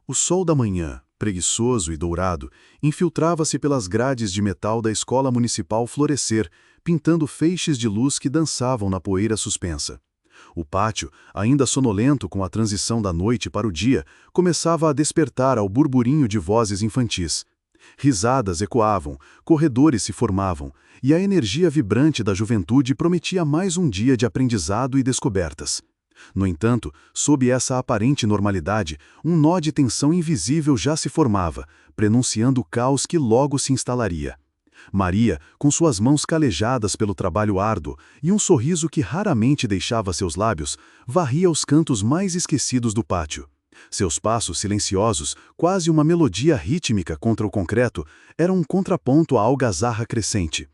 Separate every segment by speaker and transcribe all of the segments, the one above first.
Speaker 1: O sol da manhã, preguiçoso e dourado, infiltrava-se pelas grades de metal da escola municipal Florescer, pintando feixes de luz que dançavam na poeira suspensa. O pátio, ainda sonolento com a transição da noite para o dia, começava a despertar ao burburinho de vozes infantis. Risadas ecoavam, corredores se formavam, e a energia vibrante da juventude prometia mais um dia de aprendizado e descobertas. No entanto, sob essa aparente normalidade, um nó de tensão invisível já se formava, prenunciando o caos que logo se instalaria. Maria, com suas mãos calejadas pelo trabalho árduo e um sorriso que raramente deixava seus lábios, varria os cantos mais esquecidos do pátio. Seus passos silenciosos, quase uma melodia rítmica contra o concreto, eram um contraponto à algazarra crescente.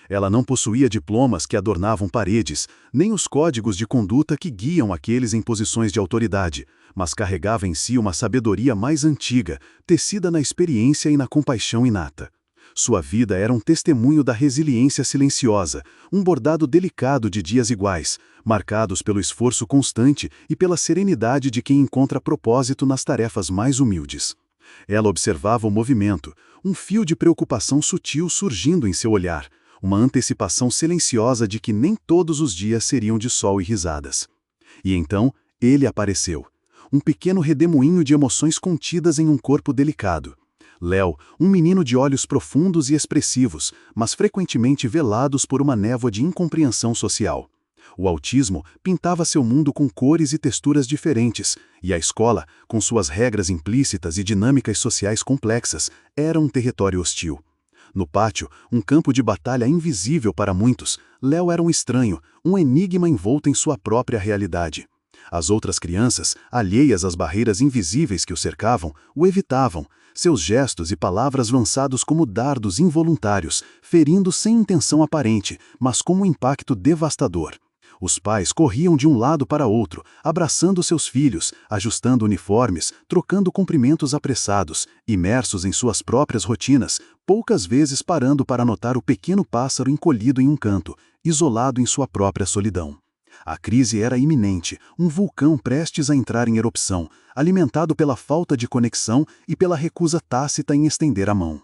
Speaker 1: Ela não possuía diplomas que adornavam paredes, nem os códigos de conduta que guiam aqueles em posições de autoridade, mas carregava em si uma sabedoria mais antiga, tecida na experiência e na compaixão inata. Sua vida era um testemunho da resiliência silenciosa, um bordado delicado de dias iguais, marcados pelo esforço constante e pela serenidade de quem encontra propósito nas tarefas mais humildes. Ela observava o movimento, um fio de preocupação sutil surgindo em seu olhar, uma antecipação silenciosa de que nem todos os dias seriam de sol e risadas. E então, ele apareceu. Um pequeno redemoinho de emoções contidas em um corpo delicado. Léo, um menino de olhos profundos e expressivos, mas frequentemente velados por uma névoa de incompreensão social. O autismo pintava seu mundo com cores e texturas diferentes, e a escola, com suas regras implícitas e dinâmicas sociais complexas, era um território hostil. No pátio, um campo de batalha invisível para muitos, Léo era um estranho, um enigma envolto em sua própria realidade. As outras crianças, alheias às barreiras invisíveis que o cercavam, o evitavam, seus gestos e palavras lançados como dardos involuntários, ferindo sem intenção aparente, mas com um impacto devastador. Os pais corriam de um lado para outro, abraçando seus filhos, ajustando uniformes, trocando cumprimentos apressados, imersos em suas próprias rotinas, poucas vezes parando para notar o pequeno pássaro encolhido em um canto, isolado em sua própria solidão. A crise era iminente, um vulcão prestes a entrar em erupção, alimentado pela falta de conexão e pela recusa tácita em estender a mão.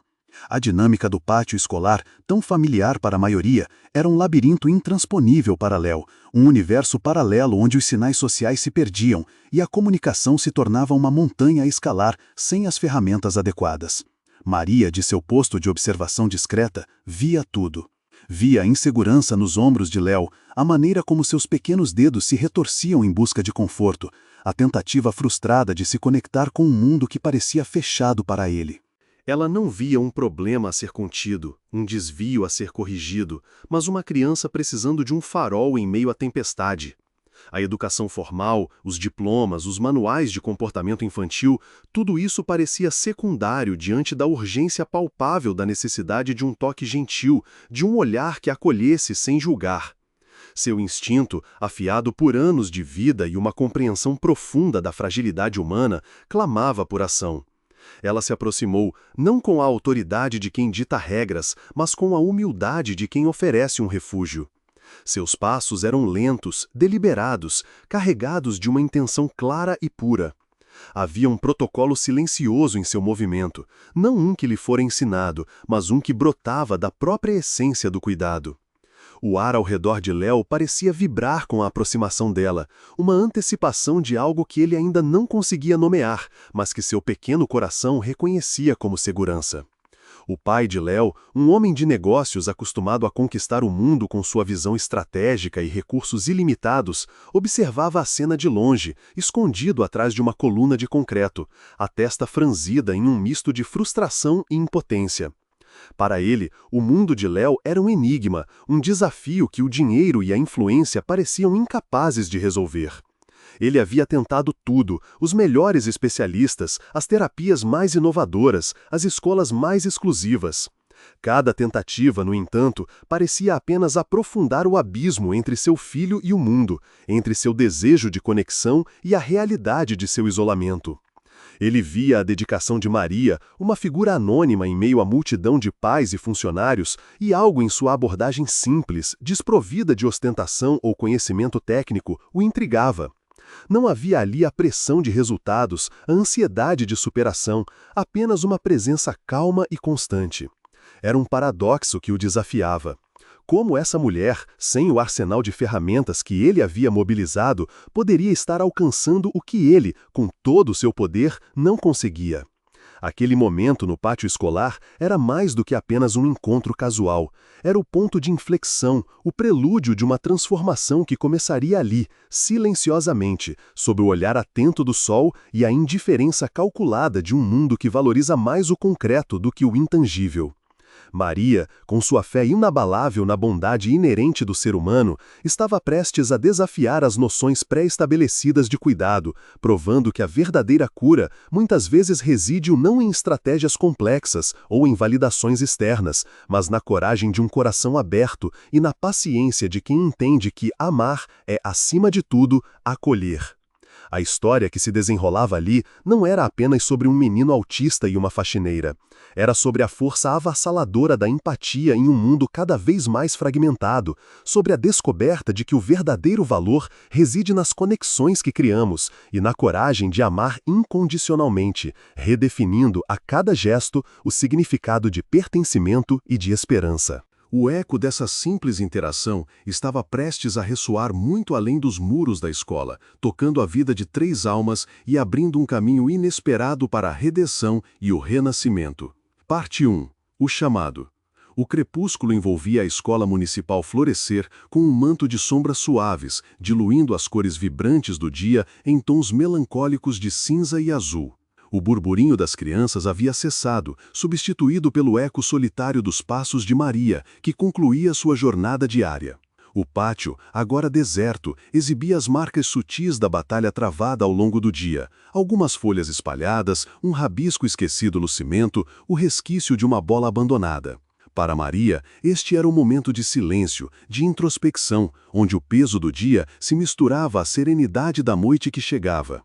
Speaker 1: A dinâmica do pátio escolar, tão familiar para a maioria, era um labirinto intransponível para Léo, um universo paralelo onde os sinais sociais se perdiam e a comunicação se tornava uma montanha a escalar sem as ferramentas adequadas. Maria, de seu posto de observação discreta, via tudo. Via a insegurança nos ombros de Léo, a maneira como seus pequenos dedos se retorciam em busca de conforto, a tentativa frustrada de se conectar com um mundo que parecia fechado para ele.
Speaker 2: Ela não via um problema a ser contido, um desvio a ser corrigido, mas uma criança precisando de um farol em meio à tempestade. A educação formal, os diplomas, os manuais de comportamento infantil, tudo isso parecia secundário diante da urgência palpável da necessidade de um toque gentil, de um olhar que acolhesse sem julgar. Seu instinto, afiado por anos de vida e uma compreensão profunda da fragilidade humana, clamava por ação. Ela se aproximou, não com a autoridade de quem dita regras, mas com a humildade de quem oferece um refúgio. Seus passos eram lentos, deliberados, carregados de uma intenção clara e pura. Havia um protocolo silencioso em seu movimento, não um que lhe fora ensinado, mas um que brotava da própria essência do cuidado. O ar ao redor de Léo parecia vibrar com a aproximação dela, uma antecipação de algo que ele ainda não conseguia nomear, mas que seu pequeno coração reconhecia como segurança. O pai de Léo, um homem de negócios acostumado a conquistar o mundo com sua visão estratégica e recursos ilimitados, observava a cena de longe, escondido atrás de uma coluna de concreto, a testa franzida em um misto de frustração e impotência. Para ele, o mundo de Léo era um enigma, um desafio que o dinheiro e a influência pareciam incapazes de resolver. Ele havia tentado tudo, os melhores especialistas, as terapias mais inovadoras, as escolas mais exclusivas. Cada tentativa, no entanto, parecia apenas aprofundar o abismo entre seu filho e o mundo, entre seu desejo de conexão e a realidade de seu isolamento. Ele via a dedicação de Maria, uma figura anônima em meio à multidão de pais e funcionários, e algo em sua abordagem simples, desprovida de ostentação ou conhecimento técnico, o intrigava. Não havia ali a pressão de resultados, a ansiedade de superação, apenas uma presença calma e constante. Era um paradoxo que o desafiava. Como essa mulher, sem o arsenal de ferramentas que ele havia mobilizado, poderia estar alcançando o que ele, com todo o seu poder, não conseguia? Aquele momento no pátio escolar era mais do que apenas um encontro casual. Era o ponto de inflexão, o prelúdio de uma transformação que começaria ali, silenciosamente, sob o olhar atento do sol e a indiferença calculada de um mundo que valoriza mais o concreto do que o intangível. Maria, com sua fé inabalável na bondade inerente do ser humano, estava prestes a desafiar as noções pré-estabelecidas de cuidado, provando que a verdadeira cura muitas vezes reside não em estratégias complexas ou em validações externas, mas na coragem de um coração aberto e na paciência de quem entende que amar é, acima de tudo, acolher. A história que se desenrolava ali não era apenas sobre um menino autista e uma faxineira. Era sobre a força avassaladora da empatia em um mundo cada vez mais fragmentado, sobre a descoberta de que o verdadeiro valor reside nas conexões que criamos e na coragem de amar incondicionalmente, redefinindo a cada gesto o significado de pertencimento e de esperança.
Speaker 1: O eco dessa simples interação estava prestes a ressoar muito além dos muros da escola, tocando a vida de 3 almas e abrindo um caminho inesperado para a redenção e o renascimento. Parte 1. O chamado. O crepúsculo envolvia a escola municipal Florescer com um manto de sombras suaves, diluindo as cores vibrantes do dia em tons melancólicos de cinza e azul. O burburinho das crianças havia cessado, substituído pelo eco solitário dos passos de Maria, que concluía sua jornada diária. O pátio, agora deserto, exibia as marcas sutis da batalha travada ao longo do dia. Algumas folhas espalhadas, um rabisco esquecido no cimento, o resquício de uma bola abandonada. Para Maria, este era um momento de silêncio, de introspecção, onde o peso do dia se misturava à serenidade da noite que chegava.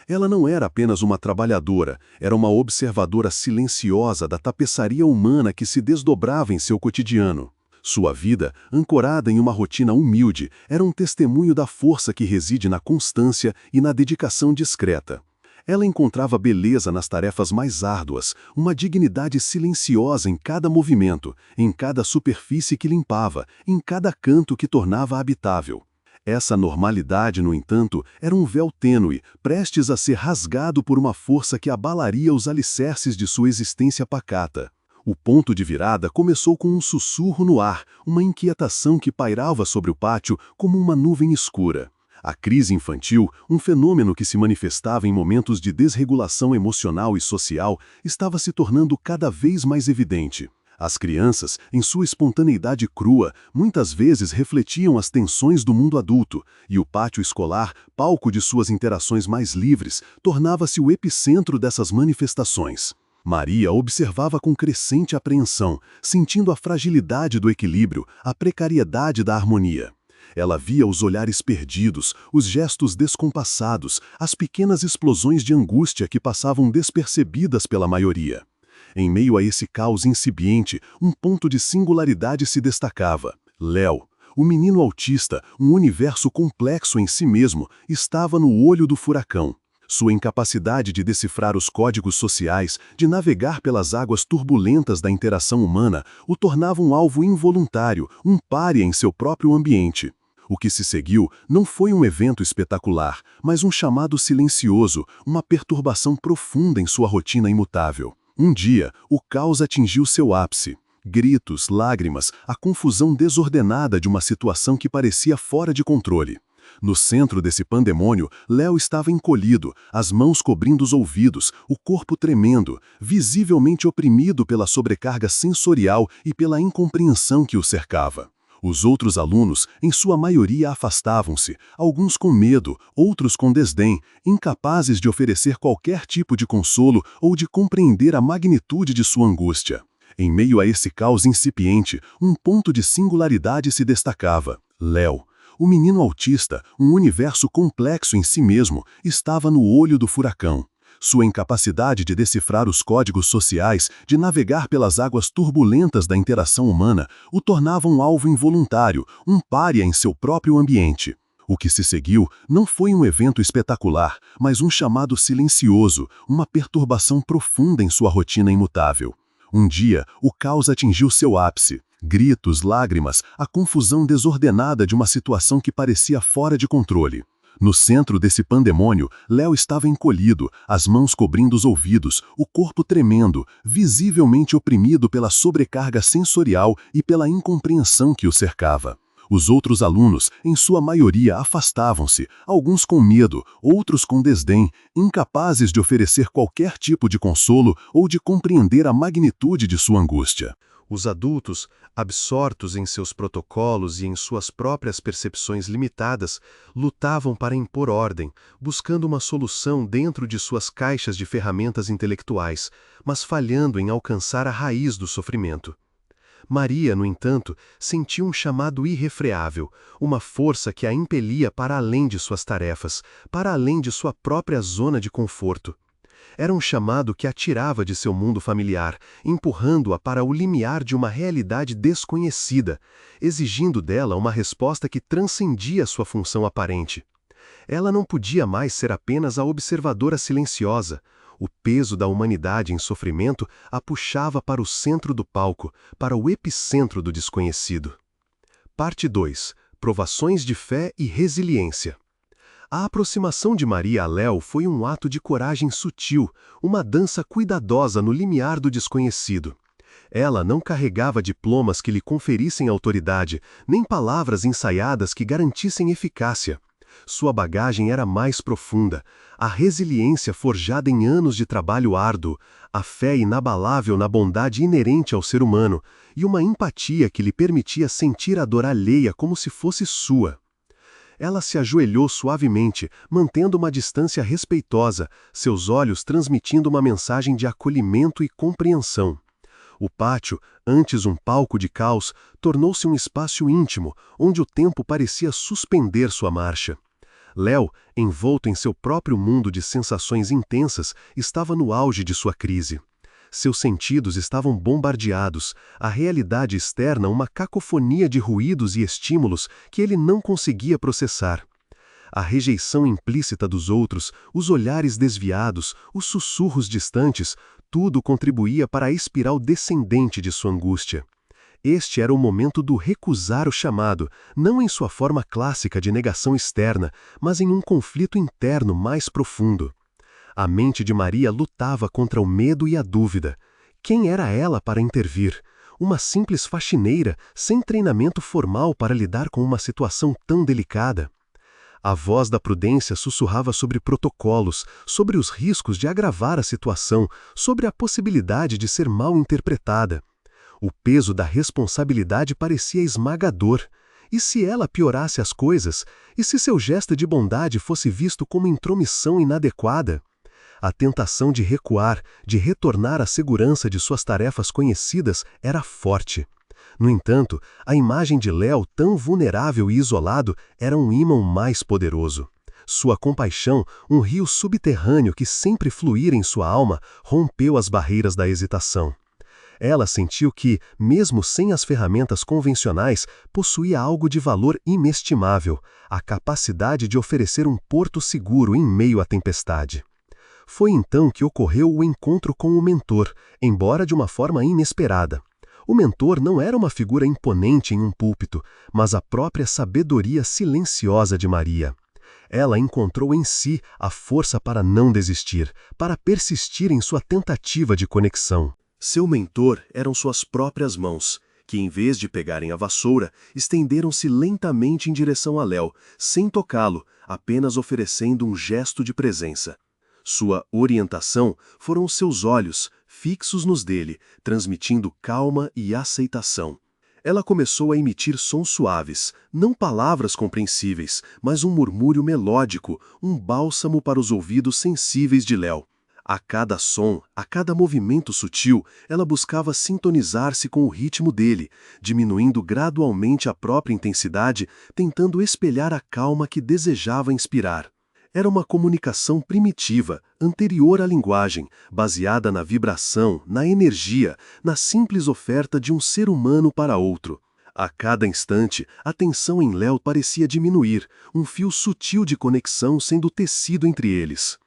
Speaker 1: Ela não era apenas uma trabalhadora, era uma observadora silenciosa da tapeçaria humana que se desdobrava em seu cotidiano. Sua vida, ancorada em uma rotina humilde, era um testemunho da força que reside na constância e na dedicação discreta. Ela encontrava beleza nas tarefas mais árduas, uma dignidade silenciosa em cada movimento, em cada superfície que limpava, em cada canto que tornava habitável. Essa normalidade, no entanto, era um véu tênue, prestes a ser rasgado por uma força que abalaria os alicerces de sua existência pacata. O ponto de virada começou com um sussurro no ar, uma inquietação que pairava sobre o pátio como uma nuvem escura. A crise infantil, um fenômeno que se manifestava em momentos de desregulação emocional e social, estava se tornando cada vez mais evidente. As crianças, em sua espontaneidade crua, muitas vezes refletiam as tensões do mundo adulto, e o pátio escolar, palco de suas interações mais livres, tornava-se o epicentro dessas manifestações. Maria observava com crescente apreensão, sentindo a fragilidade do equilíbrio, a precariedade da harmonia. Ela via os olhares perdidos, os gestos descompassados, as pequenas explosões de angústia que passavam despercebidas pela maioria. Em meio a esse caos incipiente, um ponto de singularidade se destacava. Léo, o menino autista, um universo complexo em si mesmo, estava no olho do furacão. Sua incapacidade de decifrar os códigos sociais, de navegar pelas águas turbulentas da interação humana, o tornava um alvo involuntário, um pária em seu próprio ambiente. O que se seguiu não foi um evento espetacular, mas um chamado silencioso, uma perturbação profunda em sua rotina imutável. Um dia, o caos atingiu seu ápice. Gritos, lágrimas, a confusão desordenada de uma situação que parecia fora de controle. No centro desse pandemônio, Léo estava encolhido, as mãos cobrindo os ouvidos, o corpo tremendo, visivelmente oprimido pela sobrecarga sensorial e pela incompreensão que o cercava. Os outros alunos, em sua maioria, afastavam-se, alguns com medo, outros com desdém, incapazes de oferecer qualquer tipo de consolo ou de compreender a magnitude de sua angústia. Em meio a esse caos incipiente, um ponto de singularidade se destacava. Léo, o menino autista, um universo complexo em si mesmo, estava no olho do furacão. Sua incapacidade de decifrar os códigos sociais, de navegar pelas águas turbulentas da interação humana, o tornava um alvo involuntário, um pária em seu próprio ambiente.
Speaker 3: O que se seguiu não foi um evento espetacular, mas um chamado silencioso, uma perturbação profunda em sua rotina imutável. Um dia, o caos atingiu seu ápice. Gritos, lágrimas, a confusão desordenada de uma situação que parecia fora de controle. No centro desse pandemônio, Léo estava encolhido, as mãos cobrindo os ouvidos, o corpo tremendo, visivelmente oprimido pela sobrecarga sensorial e pela incompreensão que o cercava. Os outros alunos, em sua maioria, afastavam-se, alguns com medo, outros com desdém, incapazes de oferecer qualquer tipo de consolo ou de compreender a magnitude de sua angústia.
Speaker 2: Os adultos, absortos em seus protocolos e em suas próprias percepções limitadas, lutavam para impor ordem, buscando uma solução dentro de suas caixas de ferramentas intelectuais, mas falhando em alcançar a raiz do sofrimento. Maria, no entanto, sentiu um chamado irrefreável, uma força que a impelia para além de suas tarefas, para além de sua própria zona de conforto. Era um chamado que a tirava de seu mundo familiar, empurrando-a para o limiar de uma realidade desconhecida, exigindo dela uma resposta que transcendia sua função aparente. Ela não podia mais ser apenas a observadora silenciosa. O peso da humanidade em sofrimento a puxava para o centro do palco, para o epicentro do desconhecido. Parte 2. Provações de fé e resiliência. A aproximação de Maria a Léo foi um ato de coragem sutil, uma dança cuidadosa no limiar do desconhecido. Ela não carregava diplomas que lhe conferissem autoridade, nem palavras ensaiadas que garantissem eficácia. Sua bagagem era mais profunda, a resiliência forjada em anos de trabalho árduo, a fé inabalável na bondade inerente ao ser humano e uma empatia que lhe permitia sentir a dor alheia como se fosse sua. Ela se ajoelhou suavemente, mantendo uma distância respeitosa, seus olhos transmitindo uma mensagem de acolhimento e compreensão. O pátio, antes um palco de caos, tornou-se um espaço íntimo, onde o tempo parecia suspender sua marcha. Léo, envolto em seu próprio mundo de sensações intensas, estava no auge de sua crise. Seus sentidos estavam bombardeados, a realidade externa uma cacofonia de ruídos e estímulos que ele não conseguia processar. A rejeição implícita dos outros, os olhares desviados, os sussurros distantes, tudo contribuía para a espiral descendente de sua angústia. Este era o momento do recusar o chamado, não em sua forma clássica de negação externa, mas em um conflito interno mais profundo. A mente de Maria lutava contra o medo e a dúvida. Quem era ela para intervir? Uma simples faxineira, sem treinamento formal para lidar com uma situação tão delicada. A voz da prudência sussurrava sobre protocolos, sobre os riscos de agravar a situação, sobre a possibilidade de ser mal interpretada. O peso da responsabilidade parecia esmagador. E se ela piorasse as coisas? E se seu gesto de bondade fosse visto como intromissão inadequada? A tentação de recuar, de retornar à segurança de suas tarefas conhecidas, era forte. No entanto, a imagem de Léo, tão vulnerável e isolado, era um ímã mais poderoso. Sua compaixão, um rio subterrâneo que sempre fluíra em sua alma, rompeu as barreiras da hesitação. Ela sentiu que, mesmo sem as ferramentas convencionais, possuía algo de valor inestimável, a capacidade de oferecer um porto seguro em meio à tempestade. Foi então que ocorreu o encontro com o mentor, embora de uma forma inesperada. O mentor não era uma figura imponente em um púlpito, mas a própria sabedoria silenciosa de Maria. Ela encontrou em si a força para não desistir, para persistir em sua tentativa de conexão. Seu mentor eram suas próprias mãos, que em vez de pegarem a vassoura, estenderam-se lentamente em direção a Léo, sem tocá-lo, apenas oferecendo um gesto de presença. Sua orientação foram seus olhos, fixos nos dele, transmitindo calma e aceitação. Ela começou a emitir sons suaves, não palavras compreensíveis, mas um murmúrio melódico, um bálsamo para os ouvidos sensíveis de Léo. A cada som, a cada movimento sutil, ela buscava sintonizar-se com o ritmo dele, diminuindo gradualmente a própria intensidade, tentando espelhar a calma que desejava inspirar. Era uma comunicação primitiva, anterior à linguagem, baseada na vibração, na energia, na simples oferta de um ser humano para outro. A cada instante, a tensão em Léo parecia diminuir, um fio sutil de conexão sendo tecido entre eles.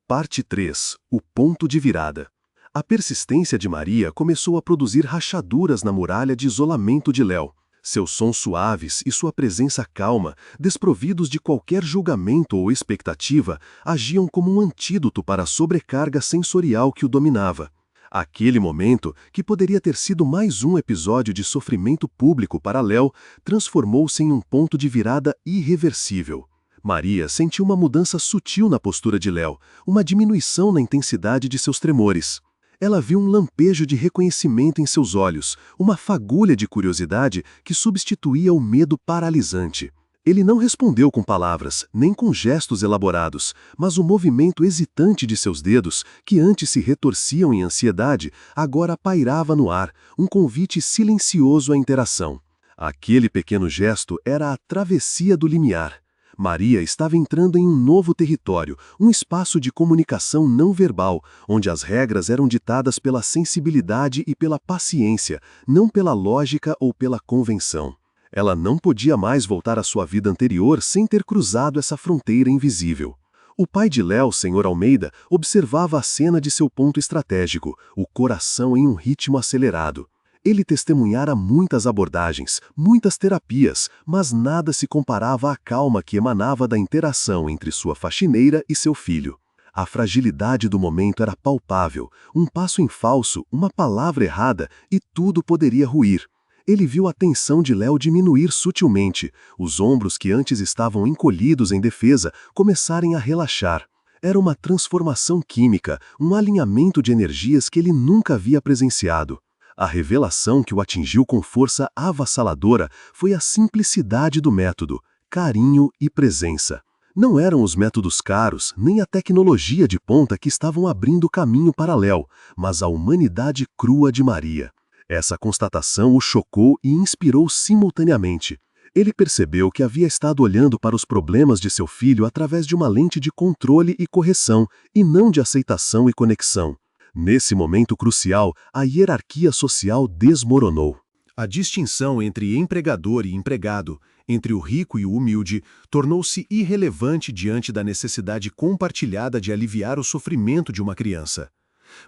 Speaker 2: Parte 3. O ponto de virada. A persistência de Maria começou a produzir rachaduras na muralha de isolamento de Léo. Seus sons suaves e sua presença calma, desprovidos de qualquer julgamento ou expectativa, agiam como um antídoto para a sobrecarga sensorial que o dominava. Aquele momento, que poderia ter sido mais um episódio de sofrimento público para Léo, transformou-se em um ponto de virada irreversível. Maria sentiu uma mudança sutil na postura de Léo, uma diminuição na intensidade de seus tremores. Ela viu um lampejo de reconhecimento em seus olhos, uma fagulha de curiosidade que substituía o medo paralisante. Ele não respondeu com palavras, nem com gestos elaborados, mas o movimento hesitante de seus dedos, que antes se retorciam em ansiedade, agora pairava no ar, um convite silencioso à interação. Aquele pequeno gesto era a travessia do limiar. Maria estava entrando em um novo território, um espaço de comunicação não verbal, onde as regras eram ditadas pela sensibilidade e pela paciência, não pela lógica ou pela convenção. Ela não podia mais voltar à sua vida anterior sem ter cruzado essa fronteira invisível. O pai de Léo, Sr. Almeida, observava a cena de seu ponto estratégico, o coração em um ritmo acelerado. Ele testemunhara muitas abordagens, muitas terapias, mas nada se comparava à calma que emanava da interação entre sua faxineira e seu filho. A fragilidade do momento era palpável, um passo em falso, uma palavra errada e tudo poderia ruir. Ele viu a tensão de Léo diminuir sutilmente, os ombros que antes estavam encolhidos em defesa começarem a relaxar. Era uma transformação química, um alinhamento de energias que ele nunca havia presenciado. A revelação que o atingiu com força avassaladora foi a simplicidade do método, carinho e presença. Não eram os métodos caros, nem a tecnologia de ponta que estavam abrindo caminho para Léo, mas a humanidade crua de Maria. Essa constatação o chocou e inspirou simultaneamente. Ele percebeu que havia estado olhando para os problemas de seu filho através de uma lente de controle e correção, e não de aceitação e conexão. Nesse momento crucial, a hierarquia social desmoronou.
Speaker 1: A distinção entre empregador e empregado, entre o rico e o humilde, tornou-se irrelevante diante da necessidade compartilhada de aliviar o sofrimento de uma criança.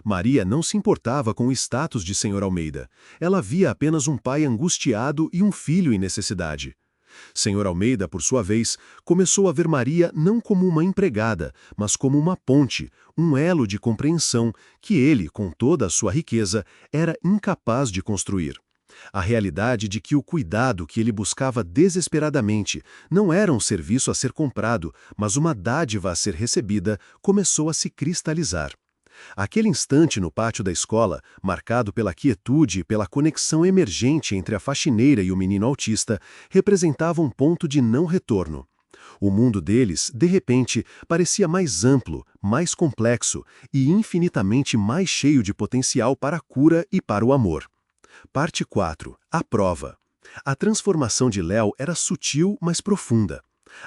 Speaker 1: Maria não se importava com o status de Sr. Almeida. Ela via apenas um pai angustiado e um filho em necessidade. Sr. Almeida, por sua vez, começou a ver Maria não como uma empregada, mas como uma ponte, um elo de compreensão que ele, com toda a sua riqueza, era incapaz de construir. A realidade de que o cuidado que ele buscava desesperadamente não era um serviço a ser comprado, mas uma dádiva a ser recebida, começou a se cristalizar. Aquele instante no pátio da escola, marcado pela quietude e pela conexão emergente entre a faxineira e o menino autista, representava um ponto de não retorno. O mundo deles, de repente, parecia mais amplo, mais complexo e infinitamente mais cheio de potencial para a cura e para o amor. Parte 4. A prova. A transformação de Léo era sutil, mas profunda.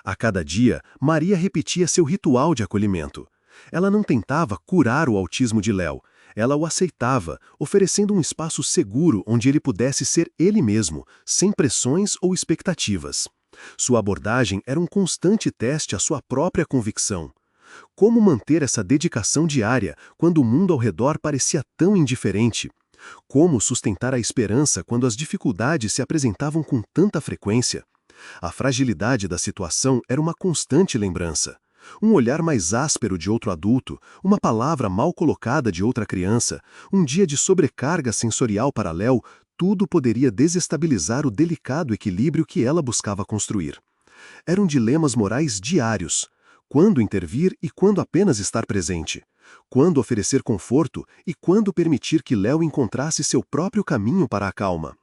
Speaker 1: A cada dia, Maria repetia seu ritual de acolhimento. Ela não tentava curar o autismo de Léo, ela o aceitava, oferecendo um espaço seguro onde ele pudesse ser ele mesmo, sem pressões ou expectativas. Sua abordagem era um constante teste à sua própria convicção. Como manter essa dedicação diária quando o mundo ao redor parecia tão indiferente? Como sustentar a esperança quando as dificuldades se apresentavam com tanta frequência? A fragilidade da situação era uma constante lembrança. Um olhar mais áspero de outro adulto, uma palavra mal colocada de outra criança, um dia de sobrecarga sensorial para Léo, tudo poderia desestabilizar o delicado equilíbrio que ela buscava construir. Eram dilemas morais diários. Quando intervir e quando apenas estar presente? Quando oferecer conforto e quando permitir que Léo encontrasse seu próprio caminho para a calma?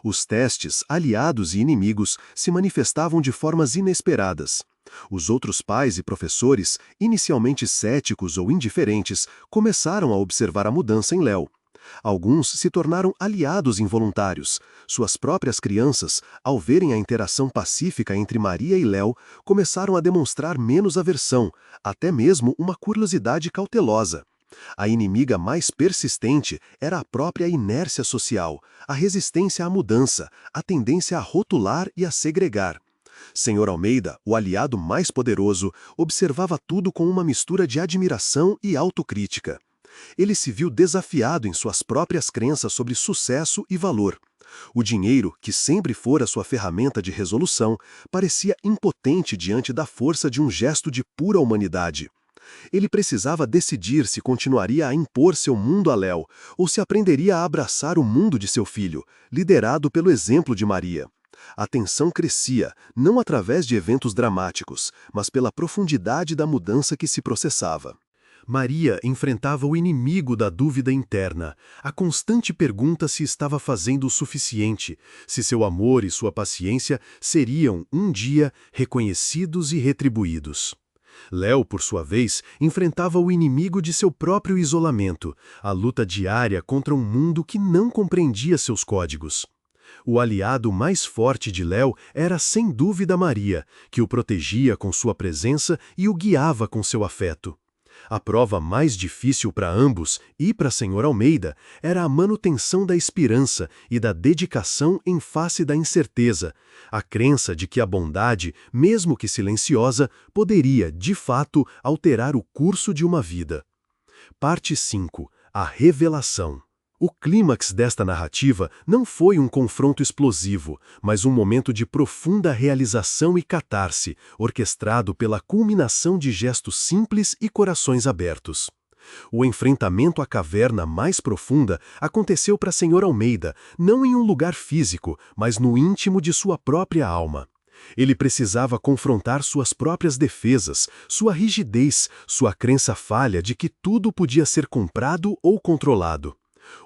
Speaker 1: Os testes, aliados e inimigos, se manifestavam de formas inesperadas. Os outros pais e professores, inicialmente céticos ou indiferentes, começaram a observar a mudança em Léo. Alguns se tornaram aliados involuntários. Suas próprias crianças, ao verem a interação pacífica entre Maria e Léo, começaram a demonstrar menos aversão, até mesmo uma curiosidade cautelosa.
Speaker 2: A inimiga mais persistente era a própria inércia social, a resistência à mudança, a tendência a rotular e a segregar. Senhor Almeida, o aliado mais poderoso, observava tudo com uma mistura de admiração e autocrítica. Ele se viu desafiado em suas próprias crenças sobre sucesso e valor. O dinheiro, que sempre fora sua ferramenta de resolução, parecia impotente diante da força de um gesto de pura humanidade. Ele precisava decidir se continuaria a impor seu mundo a Léo, ou se aprenderia a abraçar o mundo de seu filho, liderado pelo exemplo de Maria. A tensão crescia, não através de eventos dramáticos, mas pela profundidade da mudança que se processava.
Speaker 1: Maria enfrentava o inimigo da dúvida interna, a constante pergunta se estava fazendo o suficiente, se seu amor e sua paciência seriam, um dia, reconhecidos e retribuídos. Léo, por sua vez, enfrentava o inimigo de seu próprio isolamento, a luta diária contra um mundo que não compreendia seus códigos. O aliado mais forte de Léo era sem dúvida Maria, que o protegia com sua presença e o guiava com seu afeto. A prova mais difícil para ambos, e para Senhor Almeida, era a manutenção da esperança e da dedicação em face da incerteza, a crença de que a bondade, mesmo que silenciosa, poderia, de fato, alterar o curso de uma vida. Parte 5. A revelação. O clímax desta narrativa não foi um confronto explosivo, mas um momento de profunda realização e catarse, orquestrado pela culminação de gestos simples e corações abertos. O enfrentamento à caverna mais profunda aconteceu para Senhor Almeida, não em um lugar físico, mas no íntimo de sua própria alma. Ele precisava confrontar suas próprias defesas, sua rigidez, sua crença falha de que tudo podia ser comprado ou controlado.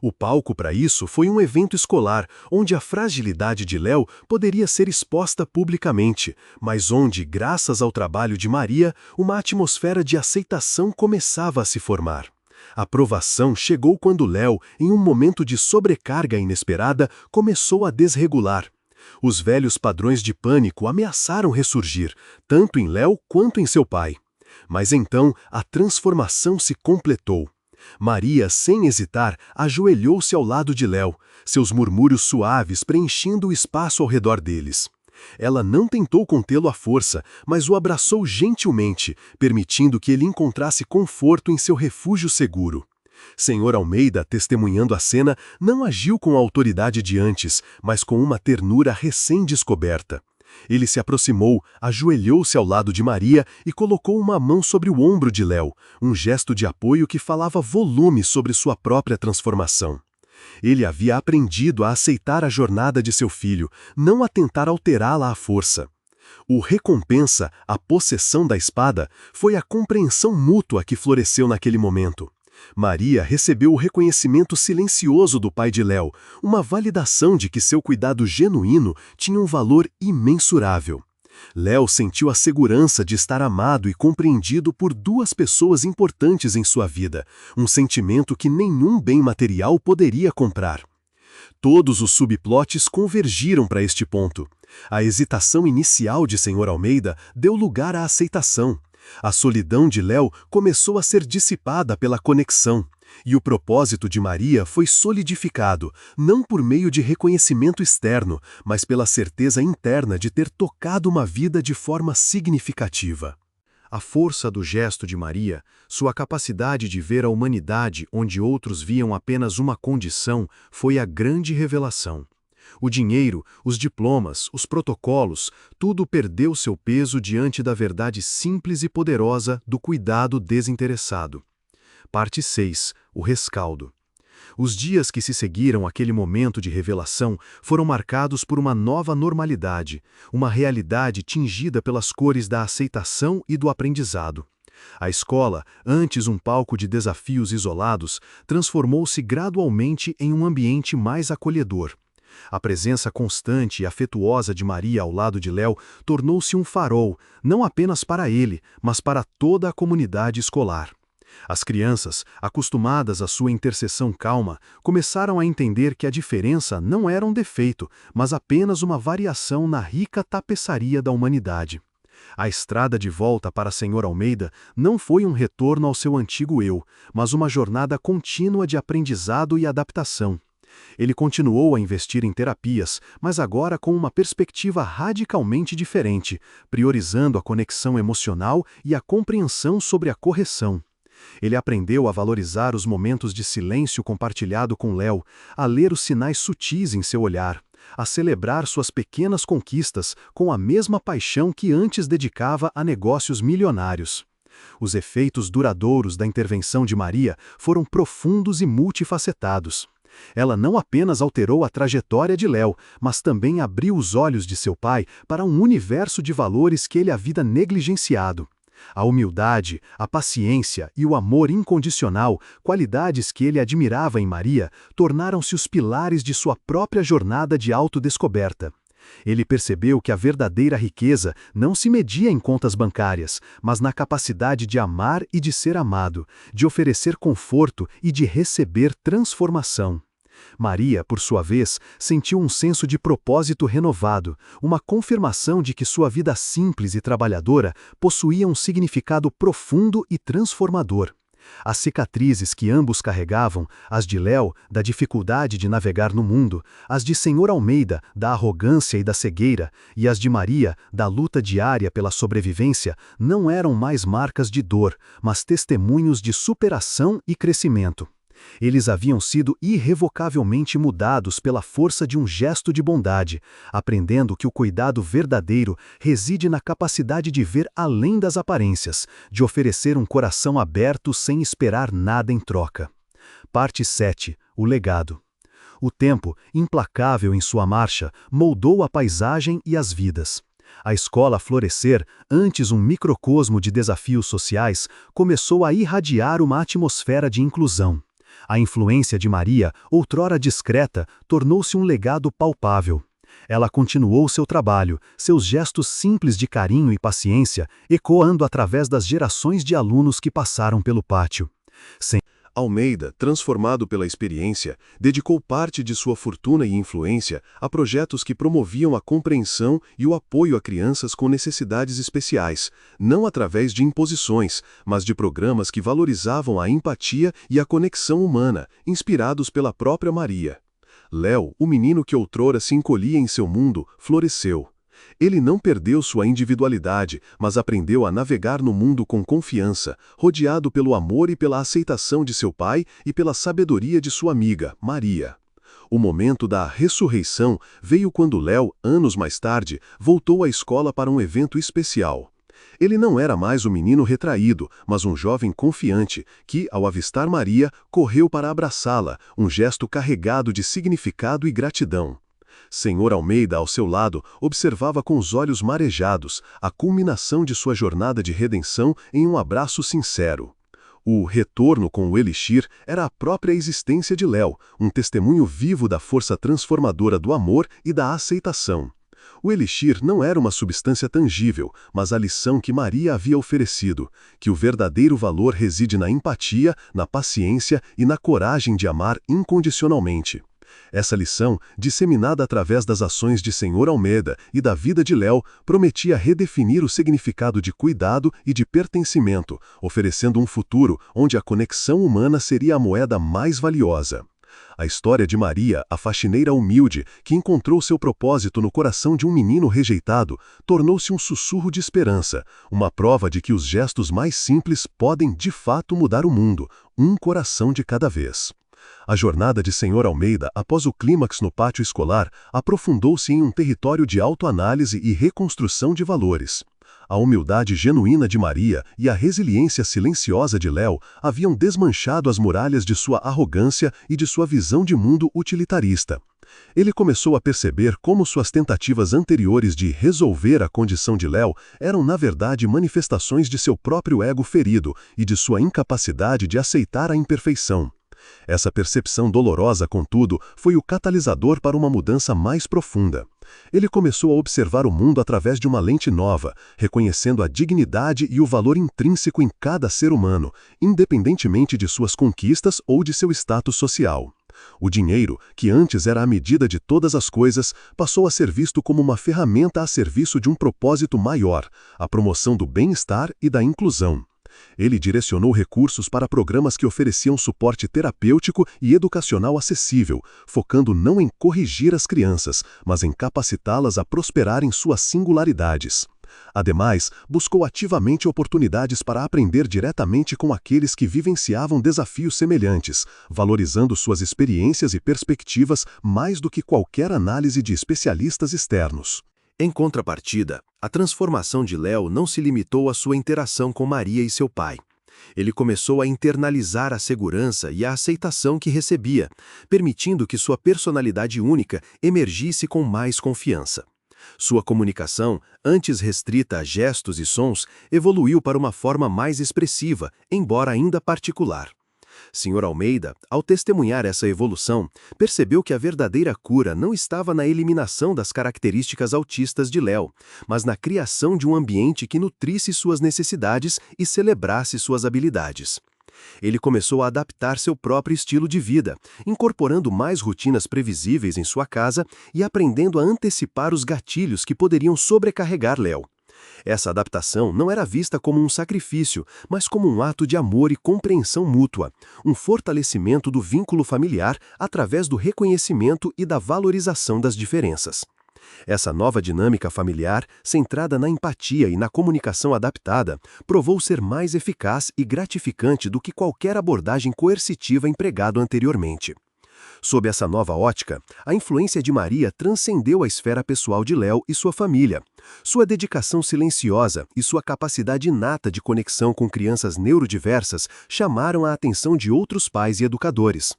Speaker 1: O palco para isso foi um evento escolar, onde a fragilidade de Léo poderia ser exposta publicamente, mas onde, graças ao trabalho de Maria, uma atmosfera de aceitação começava a se formar. A provação chegou quando Léo, em um momento de sobrecarga inesperada, começou a desregular. Os velhos padrões de pânico ameaçaram ressurgir, tanto em Léo quanto em seu pai. Mas então a transformação se completou. Maria, sem hesitar, ajoelhou-se ao lado de Léo, seus murmúrios suaves preenchendo o espaço ao redor deles. Ela não tentou contê-lo à força, mas o abraçou gentilmente, permitindo que ele encontrasse conforto em seu refúgio seguro. Senhor Almeida, testemunhando a cena, não agiu com a autoridade de antes, mas com uma ternura recém-descoberta. Ele se aproximou, ajoelhou-se ao lado de Maria e colocou uma mão sobre o ombro de Léo, um gesto de apoio que falava volumes sobre sua própria transformação. Ele havia aprendido a aceitar a jornada de seu filho, não a tentar alterá-la à força. O recompensa, a possessão da espada, foi a compreensão mútua que floresceu naquele momento. Maria recebeu o reconhecimento silencioso do pai de Léo, uma validação de que seu cuidado genuíno tinha um valor imensurável. Léo sentiu a segurança de estar amado e compreendido por duas pessoas importantes em sua vida, um sentimento que nenhum bem material poderia comprar. Todos os subplotes convergiram para este ponto. A hesitação inicial de Senhor Almeida deu lugar à aceitação. A solidão de Léo começou a ser dissipada pela conexão, e o propósito de Maria foi solidificado, não por meio de reconhecimento externo, mas pela certeza interna de ter tocado uma vida de forma significativa. A força do gesto de Maria, sua capacidade de ver a humanidade onde outros viam apenas uma condição, foi a grande revelação. O dinheiro, os diplomas, os protocolos, tudo perdeu seu peso diante da verdade simples e poderosa do cuidado desinteressado. Parte 6. O rescaldo. Os dias que se seguiram àquele momento de revelação foram marcados por uma nova normalidade, uma realidade tingida pelas cores da aceitação e do aprendizado. A escola, antes um palco de desafios isolados, transformou-se gradualmente em um ambiente mais acolhedor. A presença constante e afetuosa de Maria ao lado de Léo tornou-se um farol, não apenas para ele, mas para toda a comunidade escolar. As crianças, acostumadas à sua intercessão calma, começaram a entender que a diferença não era um defeito, mas apenas uma variação na rica tapeçaria da humanidade. A estrada de volta para Sr. Almeida não foi um retorno ao seu antigo eu, mas uma jornada contínua de aprendizado e adaptação. Ele continuou a investir em terapias, mas agora com uma perspectiva radicalmente diferente, priorizando a conexão emocional e a compreensão sobre a correção. Ele aprendeu a valorizar os momentos de silêncio compartilhado com Léo, a ler os sinais sutis em seu olhar, a celebrar suas pequenas conquistas com a mesma paixão que antes dedicava a negócios milionários. Os efeitos duradouros da intervenção de Maria foram profundos e multifacetados. Ela não apenas alterou a trajetória de Léo, mas também abriu os olhos de seu pai para um universo de valores que ele havia negligenciado. A humildade, a paciência e o amor incondicional, qualidades que ele admirava em Maria, tornaram-se os pilares de sua própria jornada de autodescoberta. Ele percebeu que a verdadeira riqueza não se media em contas bancárias, mas na capacidade de amar e de ser amado, de oferecer conforto e de receber transformação. Maria, por sua vez, sentiu um senso de propósito renovado, uma confirmação de que sua vida simples e trabalhadora possuía um significado profundo e transformador. As cicatrizes que ambos carregavam, as de Léo, da dificuldade de navegar no mundo, as de Sr. Almeida, da arrogância e da cegueira, e as de Maria, da luta diária pela sobrevivência, não eram mais marcas de dor, mas testemunhos de superação e crescimento. Eles haviam sido irrevocavelmente mudados pela força de um gesto de bondade, aprendendo que o cuidado verdadeiro reside na capacidade de ver além das aparências, de oferecer um coração aberto sem esperar nada em troca. Parte 7. O legado. O tempo, implacável em sua marcha, moldou a paisagem e as vidas. A escola Florescer, antes um microcosmo de desafios sociais, começou a irradiar uma atmosfera de inclusão. A influência de Maria, outrora discreta, tornou-se um legado palpável. Ela continuou seu trabalho, seus gestos simples de carinho e paciência, ecoando através das gerações de alunos que passaram pelo pátio.
Speaker 2: Almeida, transformado pela experiência, dedicou parte de sua fortuna e influência a projetos que promoviam a compreensão e o apoio a crianças com necessidades especiais, não através de imposições, mas de programas que valorizavam a empatia e a conexão humana, inspirados pela própria Maria. Léo, o menino que outrora se encolhia em seu mundo, floresceu. Ele não perdeu sua individualidade, mas aprendeu a navegar no mundo com confiança, rodeado pelo amor e pela aceitação de seu pai e pela sabedoria de sua amiga, Maria. O momento da ressurreição veio quando Léo, anos mais tarde, voltou à escola para um evento especial. Ele não era mais um menino retraído, mas um jovem confiante, que, ao avistar Maria, correu para abraçá-la, um gesto carregado de significado e gratidão. Sr. Almeida, ao seu lado, observava com os olhos marejados a culminação de sua jornada de redenção em um abraço sincero. O retorno com o elixir era a própria existência de Léo, um testemunho vivo da força transformadora do amor e da aceitação. O elixir não era uma substância tangível, mas a lição que Maria havia oferecido, que o verdadeiro valor reside na empatia, na paciência e na coragem de amar incondicionalmente. Essa lição, disseminada através das ações de Sr. Almeida e da vida de Léo, prometia redefinir o significado de cuidado e de pertencimento, oferecendo um futuro onde a conexão humana seria a moeda mais valiosa. A história de Maria, a faxineira humilde, que encontrou seu propósito no coração de um menino rejeitado, tornou-se um sussurro de esperança, uma prova de que os gestos mais simples podem, de fato, mudar o mundo, um coração de cada vez. A jornada de Sr. Almeida, após o clímax no pátio escolar, aprofundou-se em um território de autoanálise e reconstrução de valores. A humildade genuína de Maria e a resiliência silenciosa de Léo haviam desmanchado as muralhas de sua arrogância e de sua visão de mundo utilitarista. Ele começou a perceber como suas tentativas anteriores de resolver a condição de Léo eram, na verdade, manifestações de seu próprio ego ferido e de sua incapacidade de aceitar a imperfeição. Essa percepção dolorosa, contudo, foi o catalisador para uma mudança mais profunda. Ele começou a observar o mundo através de uma lente nova, reconhecendo a dignidade e o valor intrínseco em cada ser humano, independentemente de suas conquistas ou de seu status social.
Speaker 3: O dinheiro, que antes era a medida de todas as coisas, passou a ser visto como uma ferramenta a serviço de um propósito maior, a promoção do bem-estar e da inclusão. Ele direcionou recursos para programas que ofereciam suporte terapêutico e educacional acessível, focando não em corrigir as crianças, mas em capacitá-las a prosperar em suas singularidades. Ademais, buscou ativamente oportunidades para aprender diretamente com aqueles que vivenciavam desafios semelhantes, valorizando suas experiências e perspectivas mais do que qualquer análise de especialistas externos.
Speaker 2: Em contrapartida, a transformação de Léo não se limitou à sua interação com Maria e seu pai. Ele começou a internalizar a segurança e a aceitação que recebia, permitindo que sua personalidade única emergisse com mais confiança. Sua comunicação, antes restrita a gestos e sons, evoluiu para uma forma mais expressiva, embora ainda particular. Sr. Almeida, ao testemunhar essa evolução, percebeu que a verdadeira cura não estava na eliminação das características autistas de Léo, mas na criação de um ambiente que nutrisse suas necessidades e celebrasse suas habilidades. Ele começou a adaptar seu próprio estilo de vida, incorporando mais rotinas previsíveis em sua casa e aprendendo a antecipar os gatilhos que poderiam sobrecarregar Léo. Essa adaptação não era vista como um sacrifício, mas como um ato de amor e compreensão mútua, um fortalecimento do vínculo familiar através do reconhecimento e da valorização das diferenças. Essa nova dinâmica familiar, centrada na empatia e na comunicação adaptada, provou ser mais eficaz e gratificante do que qualquer abordagem coercitiva empregada anteriormente. Sob essa nova ótica, a influência de Maria transcendeu a esfera pessoal de Léo e sua família. Sua dedicação silenciosa e sua capacidade inata de conexão com crianças neurodiversas chamaram a atenção de outros pais e educadores.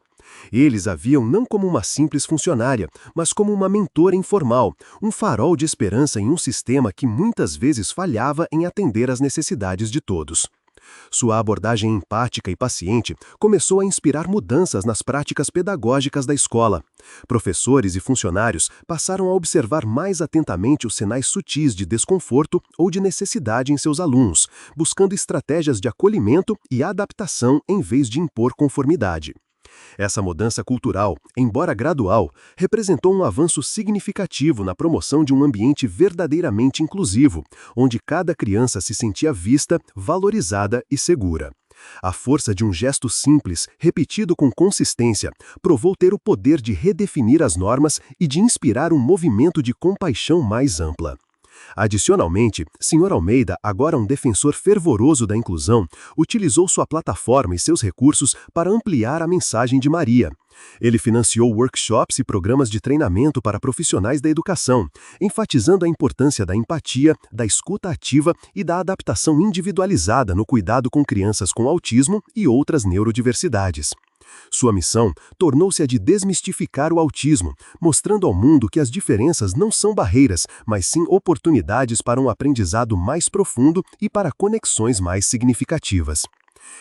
Speaker 2: Eles a viam não como uma simples funcionária, mas como uma mentora informal, um farol de esperança em um sistema que muitas vezes falhava em atender às necessidades de todos. Sua abordagem empática e paciente começou a inspirar mudanças nas práticas pedagógicas da escola. Professores e funcionários passaram a observar mais atentamente os sinais sutis de desconforto ou de necessidade em seus alunos, buscando estratégias de acolhimento e adaptação em vez de impor conformidade. Essa mudança cultural, embora gradual, representou um avanço significativo na promoção de um ambiente verdadeiramente inclusivo, onde cada criança se sentia vista, valorizada e segura. A força de um gesto simples, repetido com consistência, provou ter o poder de redefinir as normas e de inspirar um movimento de compaixão mais ampla. Adicionalmente, Sr. Almeida, agora um defensor fervoroso da inclusão, utilizou sua plataforma e seus recursos para ampliar a mensagem de Maria. Ele financiou workshops e programas de treinamento para profissionais da educação, enfatizando a importância da empatia, da escuta ativa e da adaptação individualizada no cuidado com crianças com autismo e outras neurodiversidades. Sua missão tornou-se a de desmistificar o autismo, mostrando ao mundo que as diferenças não são barreiras, mas sim oportunidades para um aprendizado mais profundo e para conexões mais significativas.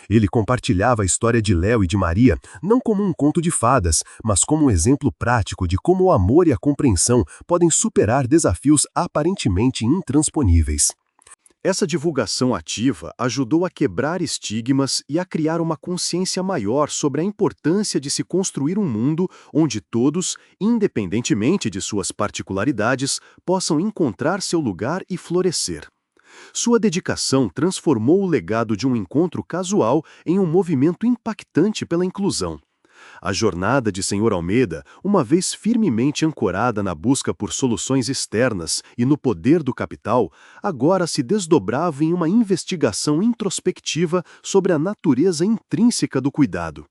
Speaker 2: Ele compartilhava a história de Léo e de Maria não como um conto de fadas, mas como um exemplo prático de como o amor e a compreensão podem superar desafios aparentemente intransponíveis. Essa divulgação ativa ajudou a quebrar estigmas e a criar uma consciência maior sobre a importância de se construir um mundo onde todos, independentemente de suas particularidades, possam encontrar seu lugar e florescer. Sua dedicação transformou o legado de um encontro casual em um movimento impactante pela inclusão. A jornada de Sr. Almeida, uma vez firmemente ancorada na busca por soluções externas e no poder do capital, agora se desdobrava em uma investigação introspectiva sobre a natureza intrínseca do cuidado.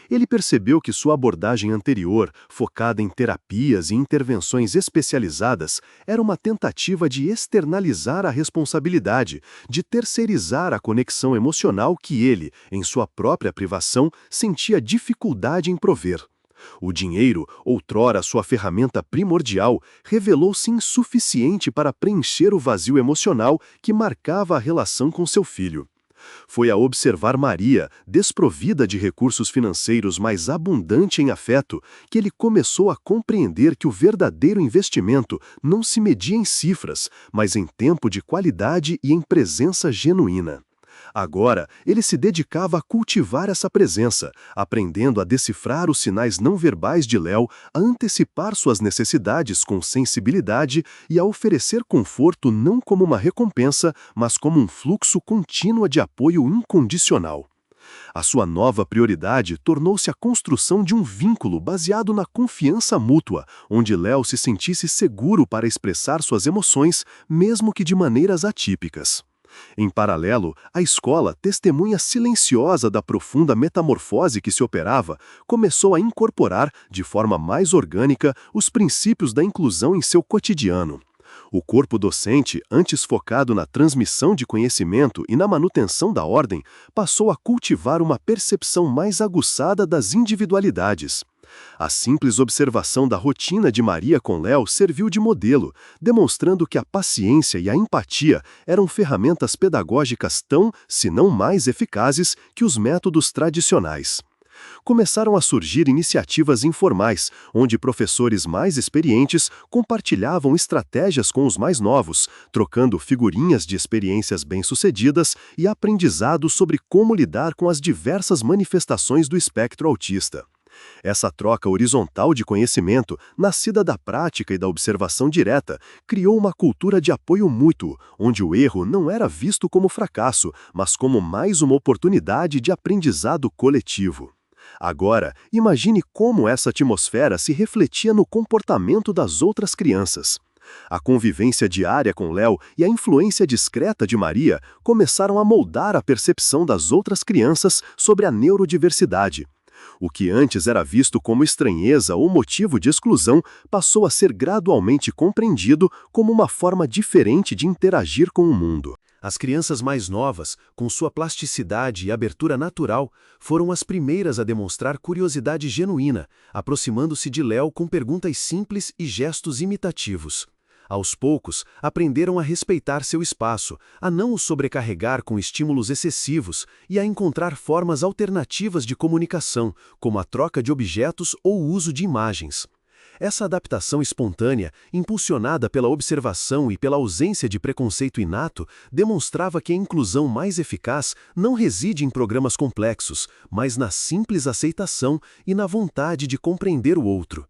Speaker 2: Ele percebeu que sua abordagem anterior, focada em terapias e intervenções especializadas, era uma tentativa de externalizar a responsabilidade, de terceirizar a conexão emocional que ele, em sua própria privação, sentia dificuldade em prover. O dinheiro, outrora sua ferramenta primordial, revelou-se insuficiente para preencher o vazio emocional que marcava a relação com seu filho. Foi a observar Maria, desprovida de recursos financeiros mais abundante em afeto, que ele começou a compreender que o verdadeiro investimento não se media em cifras, mas em tempo de qualidade e em presença genuína. Agora, ele se dedicava a cultivar essa presença, aprendendo a decifrar os sinais não verbais de Léo, a antecipar suas necessidades com sensibilidade e a oferecer conforto não como uma recompensa, mas como um fluxo contínuo de apoio incondicional. A sua nova prioridade tornou-se a construção de um vínculo baseado na confiança mútua, onde Léo se sentisse seguro para expressar suas emoções, mesmo que de maneiras atípicas. Em paralelo, a escola, testemunha silenciosa da profunda metamorfose que se operava, começou a incorporar, de forma mais orgânica, os princípios da inclusão em seu cotidiano. O corpo docente, antes focado na transmissão de conhecimento e na manutenção da ordem, passou a cultivar uma percepção mais aguçada das individualidades. A simples observação da rotina de Maria com Léo serviu de modelo, demonstrando que a paciência e a empatia eram ferramentas pedagógicas tão, se não mais eficazes, que os métodos tradicionais. Começaram a surgir iniciativas informais, onde professores mais experientes compartilhavam estratégias com os mais novos, trocando figurinhas de experiências bem-sucedidas e aprendizados sobre como lidar com as diversas manifestações do espectro autista. Essa troca horizontal de conhecimento, nascida da prática e da observação direta, criou uma cultura de apoio mútuo, onde o erro não era visto como fracasso, mas como mais uma oportunidade de aprendizado coletivo. Agora, imagine como essa atmosfera se refletia no comportamento das outras crianças. A convivência diária com Léo e a influência discreta de Maria começaram a moldar a percepção das outras crianças sobre a neurodiversidade. O que antes era visto como estranheza ou motivo de exclusão passou a ser gradualmente compreendido como uma forma diferente de interagir com o mundo. As crianças mais novas, com sua plasticidade e abertura natural, foram as primeiras a demonstrar curiosidade genuína, aproximando-se de Léo com perguntas simples e gestos imitativos. Aos poucos, aprenderam a respeitar seu espaço, a não o sobrecarregar com estímulos excessivos e a encontrar formas alternativas de comunicação, como a troca de objetos ou o uso de imagens. Essa adaptação espontânea, impulsionada pela observação e pela ausência de preconceito inato, demonstrava que a inclusão mais eficaz não reside em programas complexos, mas na simples aceitação e na vontade de compreender o outro.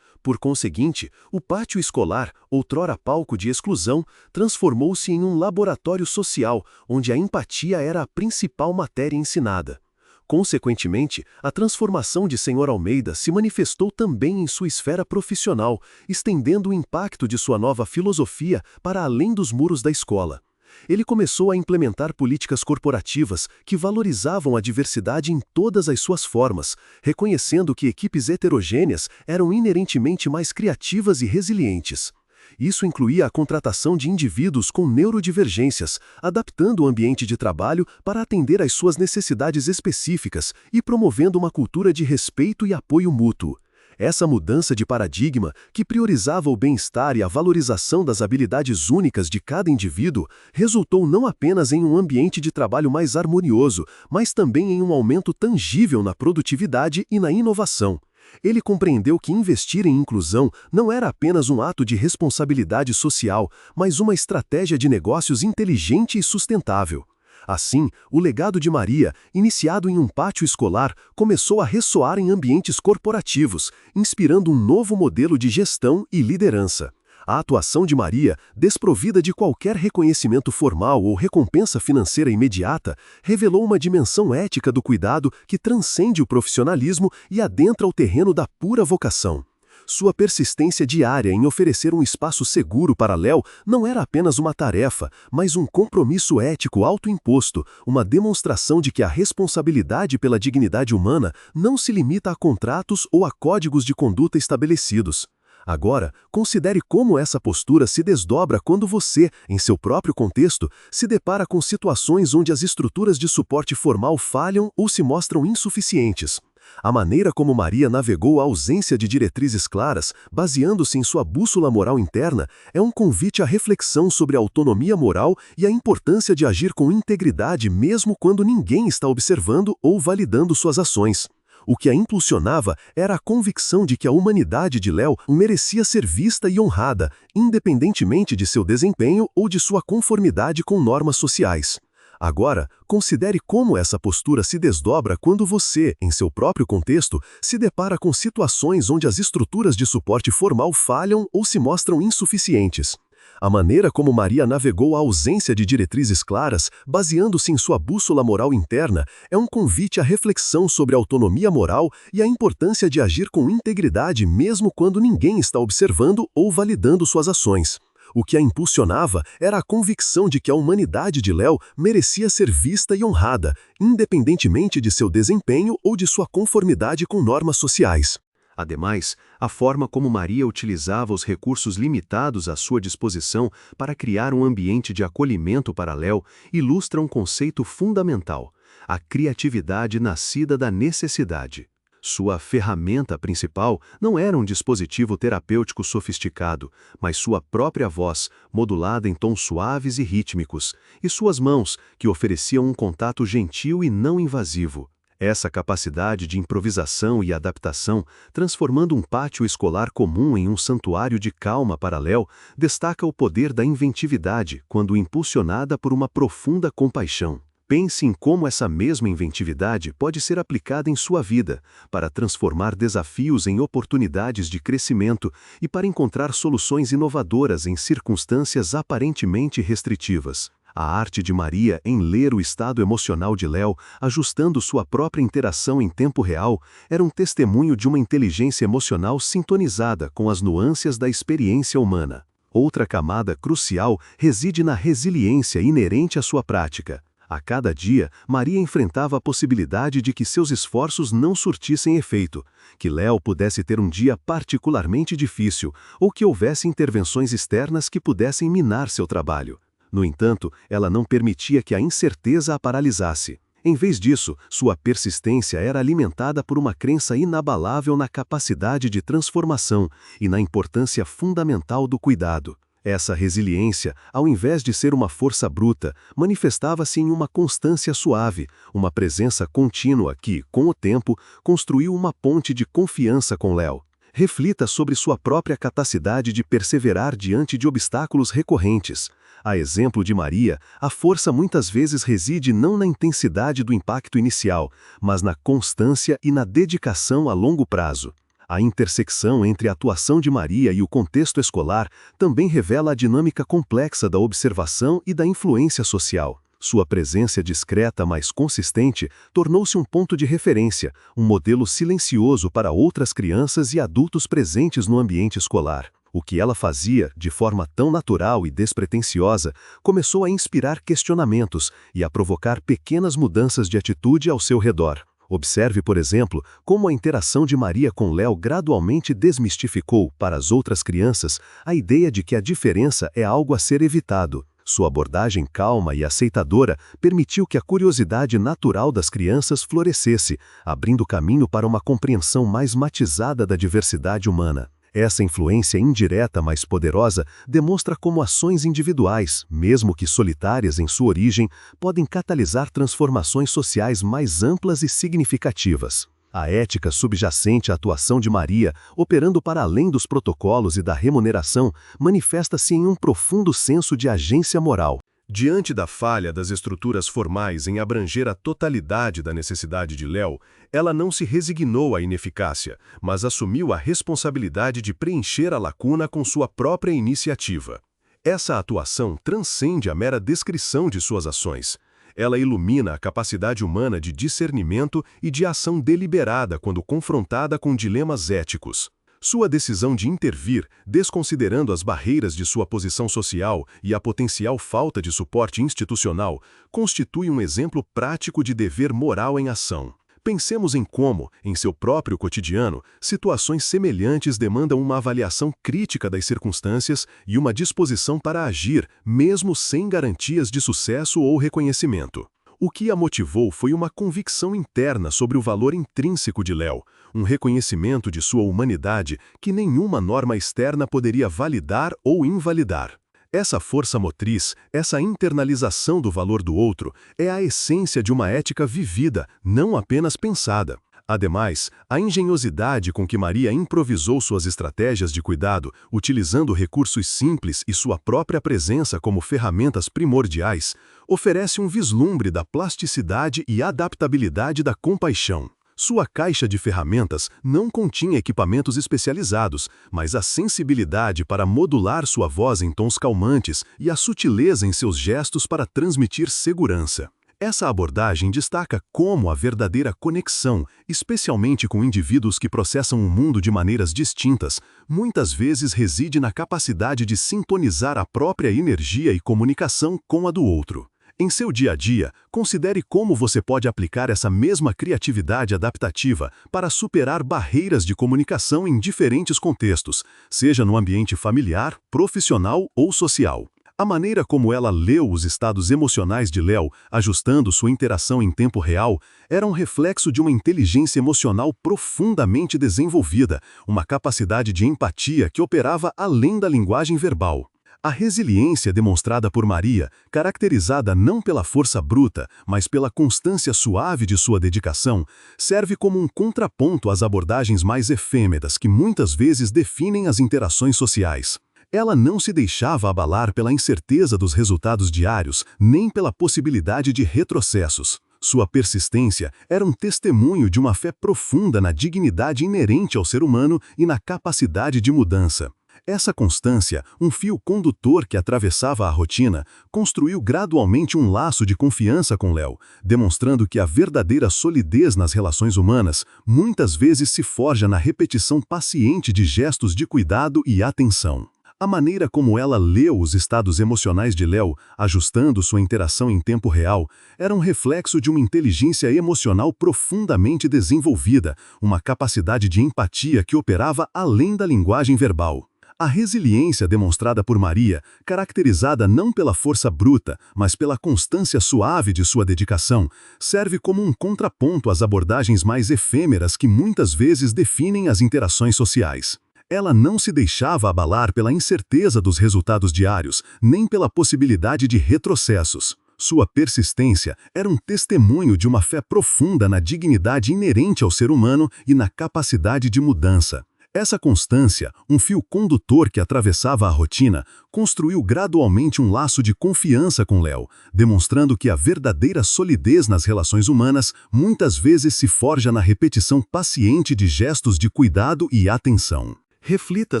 Speaker 2: Por conseguinte, o pátio escolar, outrora palco de exclusão, transformou-se em um laboratório social, onde a empatia era a principal matéria ensinada. Consequentemente, a transformação de Sr. Almeida se manifestou também em sua esfera profissional, estendendo o impacto de sua nova filosofia para além dos muros da escola. Ele começou a implementar políticas corporativas que valorizavam a diversidade em todas as suas formas, reconhecendo que equipes heterogêneas eram inerentemente mais criativas e resilientes. Isso incluía a contratação de indivíduos com neurodivergências, adaptando o ambiente de trabalho para atender às suas necessidades específicas e promovendo uma cultura de respeito e apoio mútuo. Essa mudança de paradigma, que priorizava o bem-estar e a valorização das habilidades únicas de cada indivíduo, resultou não apenas em um ambiente de trabalho mais harmonioso, mas também em um aumento tangível na produtividade e na inovação. Ele compreendeu que investir em inclusão não era apenas um ato de responsabilidade social, mas uma estratégia de negócios inteligente e sustentável. Assim, o legado de Maria, iniciado em um pátio escolar, começou a ressoar em ambientes corporativos, inspirando um novo modelo de gestão e liderança. A atuação de Maria, desprovida de qualquer reconhecimento formal ou recompensa financeira imediata, revelou uma dimensão ética do cuidado que transcende o profissionalismo e adentra o terreno da pura vocação. Sua persistência diária em oferecer um espaço seguro para Léo não era apenas uma tarefa, mas um compromisso ético autoimposto, uma demonstração de que a responsabilidade pela dignidade humana não se limita a contratos ou a códigos de conduta estabelecidos. Agora, considere como essa postura se desdobra quando você, em seu próprio contexto, se depara com situações onde as estruturas de suporte formal falham ou se mostram insuficientes. A maneira como Maria navegou a ausência de diretrizes claras, baseando-se em sua bússola moral interna, é um convite à reflexão sobre a autonomia moral e a importância de agir com integridade mesmo quando ninguém está observando ou validando suas ações. O que a impulsionava era a convicção de que a humanidade de Léo merecia ser vista e honrada, independentemente de seu desempenho ou de sua conformidade com normas sociais.
Speaker 3: Agora, considere como essa postura se desdobra quando você, em seu próprio contexto, se depara com situações onde as estruturas de suporte formal falham ou se mostram insuficientes. A maneira como Maria navegou a ausência de diretrizes claras, baseando-se em sua bússola moral interna, é um convite à reflexão sobre a autonomia moral e a importância de agir com integridade mesmo quando ninguém está observando ou validando suas ações. O que a impulsionava era a convicção de que a humanidade de Léo merecia ser vista e honrada, independentemente de seu desempenho ou de sua conformidade com normas sociais.
Speaker 2: Ademais, a forma como Maria utilizava os recursos limitados à sua disposição para criar um ambiente de acolhimento para Léo ilustra um conceito fundamental: a criatividade nascida da necessidade. Sua ferramenta principal não era um dispositivo terapêutico sofisticado, mas sua própria voz, modulada em tons suaves e rítmicos, e suas mãos, que ofereciam um contato gentil e não invasivo. Essa capacidade de improvisação e adaptação, transformando um pátio escolar comum em um santuário de calma para Léo, destaca o poder da inventividade quando impulsionada por uma profunda compaixão. Pense em como essa mesma inventividade pode ser aplicada em sua vida, para transformar desafios em oportunidades de crescimento e para encontrar soluções inovadoras em circunstâncias aparentemente restritivas. A arte de Maria em ler o estado emocional de Léo, ajustando sua própria interação em tempo real, era um testemunho de uma inteligência emocional sintonizada com as nuances da experiência humana. Outra camada crucial reside na resiliência inerente à sua prática. A cada dia, Maria enfrentava a possibilidade de que seus esforços não surtissem efeito, que Léo pudesse ter um dia particularmente difícil, ou que houvesse intervenções externas que pudessem minar seu trabalho. No entanto, ela não permitia que a incerteza a paralisasse. Em vez disso, sua persistência era alimentada por uma crença inabalável na capacidade de transformação e na importância fundamental do cuidado. Essa resiliência, ao invés de ser uma força bruta, manifestava-se em uma constância suave, uma presença contínua que, com o tempo, construiu uma ponte de confiança com Léo. Reflita sobre sua própria capacidade de perseverar diante de obstáculos recorrentes. A exemplo de Maria, a força muitas vezes reside não na intensidade do impacto inicial, mas na constância e na dedicação a longo prazo. A intersecção entre a atuação de Maria e o contexto escolar também revela a dinâmica complexa da observação e da influência social. Sua presença discreta, mas consistente, tornou-se um ponto de referência, um modelo silencioso para outras crianças e adultos presentes no ambiente escolar. O que ela fazia, de forma tão natural e despretensiosa, começou a inspirar questionamentos e a provocar pequenas mudanças de atitude ao seu redor. Observe, por exemplo, como a interação de Maria com Léo gradualmente desmistificou, para as outras crianças, a ideia de que a diferença é algo a ser evitado. Sua abordagem calma e aceitadora permitiu que a curiosidade natural das crianças florescesse, abrindo caminho para uma compreensão mais matizada da diversidade humana. Essa influência indireta, mas poderosa, demonstra como ações individuais, mesmo que solitárias em sua origem, podem catalisar transformações sociais mais amplas e significativas. A ética subjacente à atuação de Maria, operando para além dos protocolos e da remuneração, manifesta-se em um profundo senso de agência moral.
Speaker 1: Diante da falha das estruturas formais em abranger a totalidade da necessidade de Léo, ela não se resignou à ineficácia, mas assumiu a responsabilidade de preencher a lacuna com sua própria iniciativa. Essa atuação transcende a mera descrição de suas ações. Ela ilumina a capacidade humana de discernimento e de ação deliberada quando confrontada com dilemas éticos. Sua decisão de intervir, desconsiderando as barreiras de sua posição social e a potencial falta de suporte institucional, constitui um exemplo prático de dever moral em ação. Pensemos em como, em seu próprio cotidiano, situações semelhantes demandam uma avaliação crítica das circunstâncias e uma disposição para agir, mesmo sem garantias de sucesso ou reconhecimento. O que a motivou foi uma convicção interna sobre o valor intrínseco de Léo, um reconhecimento de sua humanidade que nenhuma norma externa poderia validar ou invalidar. Essa força motriz, essa internalização do valor do outro, é a essência de uma ética vivida, não apenas pensada.
Speaker 3: Ademais, a engenhosidade com que Maria improvisou suas estratégias de cuidado, utilizando recursos simples e sua própria presença como ferramentas primordiais, oferece um vislumbre da plasticidade e adaptabilidade da compaixão. Sua caixa de ferramentas não continha equipamentos especializados, mas a sensibilidade para modular sua voz em tons calmantes e a sutileza em seus gestos para transmitir segurança. Essa abordagem destaca como a verdadeira conexão, especialmente com indivíduos que processam o mundo de maneiras distintas, muitas vezes reside na capacidade de sintonizar a própria energia e comunicação com a do outro. Em seu dia a dia, considere como você pode aplicar essa mesma criatividade adaptativa para superar barreiras de comunicação em diferentes contextos, seja no ambiente familiar, profissional ou social. A maneira como ela leu os estados emocionais de Léo, ajustando sua interação em tempo real, era um reflexo de uma inteligência emocional profundamente desenvolvida, uma capacidade de empatia que operava além da linguagem verbal. A resiliência demonstrada por Maria, caracterizada não pela força bruta, mas pela constância suave de sua dedicação, serve como um contraponto às abordagens mais efêmeras que muitas vezes definem as interações sociais. Ela não se deixava abalar pela incerteza dos resultados diários, nem pela possibilidade de retrocessos. Sua persistência era um testemunho de uma fé profunda na dignidade inerente ao ser humano e na capacidade de mudança. Essa constância, um fio condutor que atravessava a rotina, construiu gradualmente um laço de confiança com Léo, demonstrando que a verdadeira solidez nas relações humanas muitas vezes se forja na repetição paciente de gestos de cuidado e atenção. A maneira como ela leu os estados emocionais de Léo, ajustando sua interação em tempo real, era um reflexo de uma inteligência emocional profundamente desenvolvida, uma capacidade de empatia que operava além da linguagem verbal. A resiliência demonstrada por Maria, caracterizada não pela força bruta, mas pela constância suave de sua dedicação, serve como um contraponto às abordagens mais efêmeras que muitas vezes definem as interações sociais. Ela não se deixava abalar pela incerteza dos resultados diários, nem pela possibilidade de retrocessos. Sua persistência era um testemunho de uma fé profunda na dignidade inerente ao ser humano e na capacidade de mudança. Essa constância, um fio condutor que atravessava a rotina, construiu gradualmente um laço de confiança com Léo, demonstrando que a verdadeira solidez nas relações humanas muitas vezes se forja na repetição paciente de gestos de cuidado e atenção.
Speaker 2: Reflita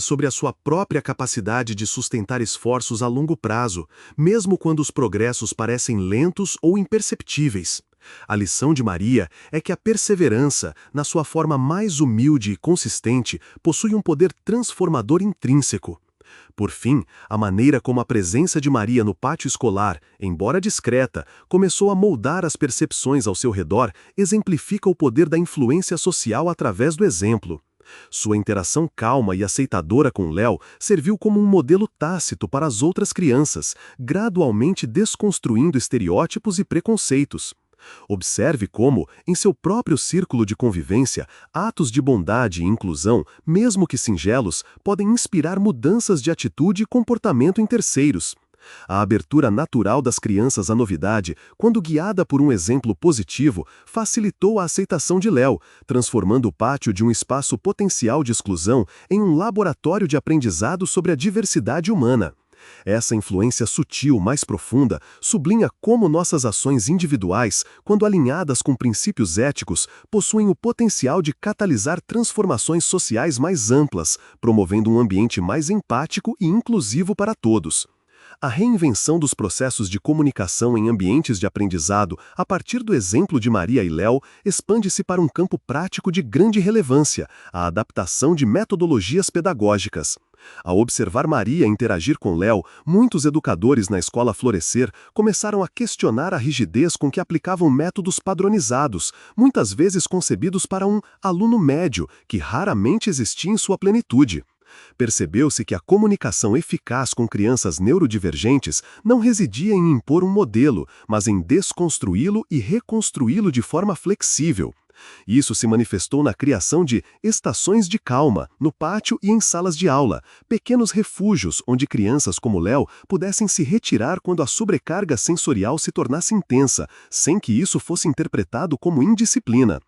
Speaker 2: sobre a sua própria capacidade de sustentar esforços a longo prazo, mesmo quando os progressos parecem lentos ou imperceptíveis. A lição de Maria é que a perseverança, na sua forma mais humilde e consistente, possui um poder transformador intrínseco. Por fim, a maneira como a presença de Maria no pátio escolar, embora discreta, começou a moldar as percepções ao seu redor, exemplifica o poder da influência social através do exemplo. Sua interação calma e aceitadora com Léo serviu como um modelo tácito para as outras crianças, gradualmente desconstruindo estereótipos e preconceitos. Observe como, em seu próprio círculo de convivência, atos de bondade e inclusão, mesmo que singelos, podem inspirar mudanças de atitude e comportamento em terceiros. A abertura natural das crianças à novidade, quando guiada por um exemplo positivo, facilitou a aceitação de Léo, transformando o pátio de um espaço potencial de exclusão em um laboratório de aprendizado sobre a diversidade humana. Essa influência sutil mais profunda sublinha como nossas ações individuais, quando alinhadas com princípios éticos, possuem o potencial de catalisar transformações sociais mais amplas, promovendo um ambiente mais empático e inclusivo para todos. A reinvenção dos processos de comunicação em ambientes de aprendizado, a partir do exemplo de Maria e Léo, expande-se para um campo prático de grande relevância, a adaptação de metodologias pedagógicas. Ao observar Maria interagir com Léo, muitos educadores na escola Florescer começaram a questionar a rigidez com que aplicavam métodos padronizados, muitas vezes concebidos para um aluno médio, que raramente existia em sua plenitude. Percebeu-se que a comunicação eficaz com crianças neurodivergentes não residia em impor um modelo, mas em desconstruí-lo e reconstruí-lo de forma flexível. Isso se manifestou na criação de estações de calma, no pátio e em salas de aula, pequenos refúgios onde crianças como Léo pudessem se retirar quando a sobrecarga sensorial se tornasse intensa, sem que isso fosse interpretado como indisciplina.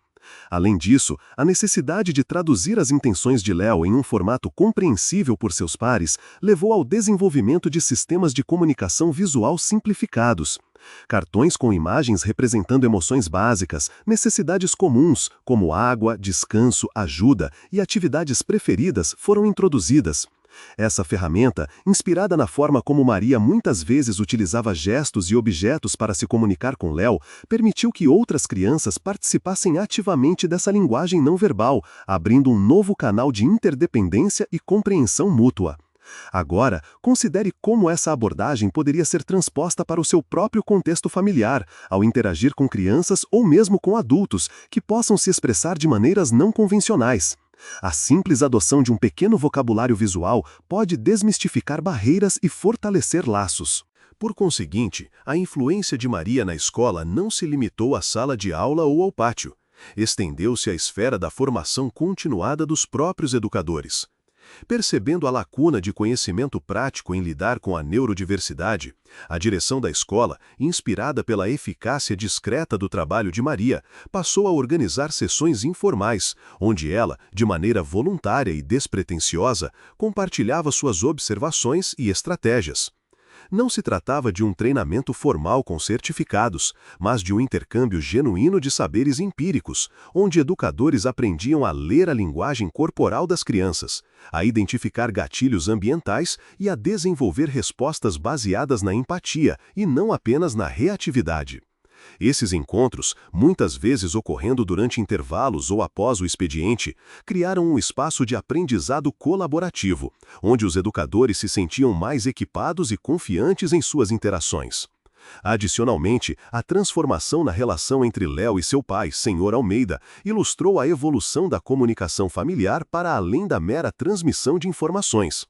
Speaker 2: Além disso, a necessidade de traduzir as intenções de Léo em um formato compreensível por seus pares levou ao desenvolvimento de sistemas de comunicação visual simplificados. Cartões com imagens representando emoções básicas, necessidades comuns, como água, descanso, ajuda e atividades preferidas, foram introduzidas. Essa ferramenta, inspirada na forma como Maria muitas vezes utilizava gestos e objetos para se comunicar com Léo, permitiu que outras crianças participassem ativamente dessa linguagem não verbal, abrindo um novo canal de interdependência e compreensão mútua. Agora, considere como essa abordagem poderia ser transposta para o seu próprio contexto familiar, ao interagir com crianças ou mesmo com adultos, que possam se expressar de maneiras não convencionais. A simples adoção de um pequeno vocabulário visual pode desmistificar barreiras e fortalecer laços.
Speaker 1: Por conseguinte, a influência de Maria na escola não se limitou à sala de aula ou ao pátio. Estendeu-se à esfera da formação continuada dos próprios educadores. Percebendo a lacuna de conhecimento prático em lidar com a neurodiversidade, a direção da escola, inspirada pela eficácia discreta do trabalho de Maria, passou a organizar sessões informais, onde ela, de maneira voluntária e despretensiosa, compartilhava suas observações e estratégias. Não se tratava de um treinamento formal com certificados, mas de um intercâmbio genuíno de saberes empíricos, onde educadores aprendiam a ler a linguagem corporal das crianças, a identificar gatilhos ambientais e a desenvolver respostas baseadas na empatia e não apenas na reatividade. Esses encontros, muitas vezes ocorrendo durante intervalos ou após o expediente, criaram um espaço de aprendizado colaborativo, onde os educadores se sentiam mais equipados e confiantes em suas interações. Adicionalmente, a transformação na relação entre Léo e seu pai, Senhor Almeida, ilustrou a evolução da comunicação familiar para além da mera transmissão de informações.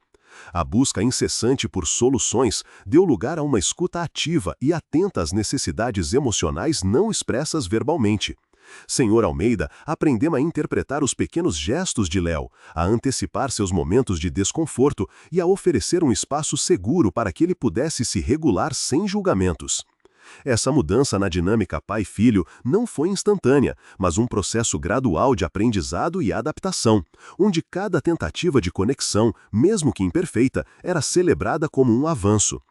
Speaker 1: A busca incessante por soluções deu lugar a uma escuta ativa e atenta às necessidades emocionais não expressas verbalmente. Senhor Almeida aprendeu a interpretar os pequenos gestos de Léo, a antecipar seus momentos de desconforto e a oferecer um espaço seguro para que ele pudesse se regular sem julgamentos. Essa mudança na dinâmica pai-filho não foi instantânea, mas um processo gradual de aprendizado e adaptação, onde cada tentativa de conexão, mesmo que imperfeita, era celebrada como um avanço.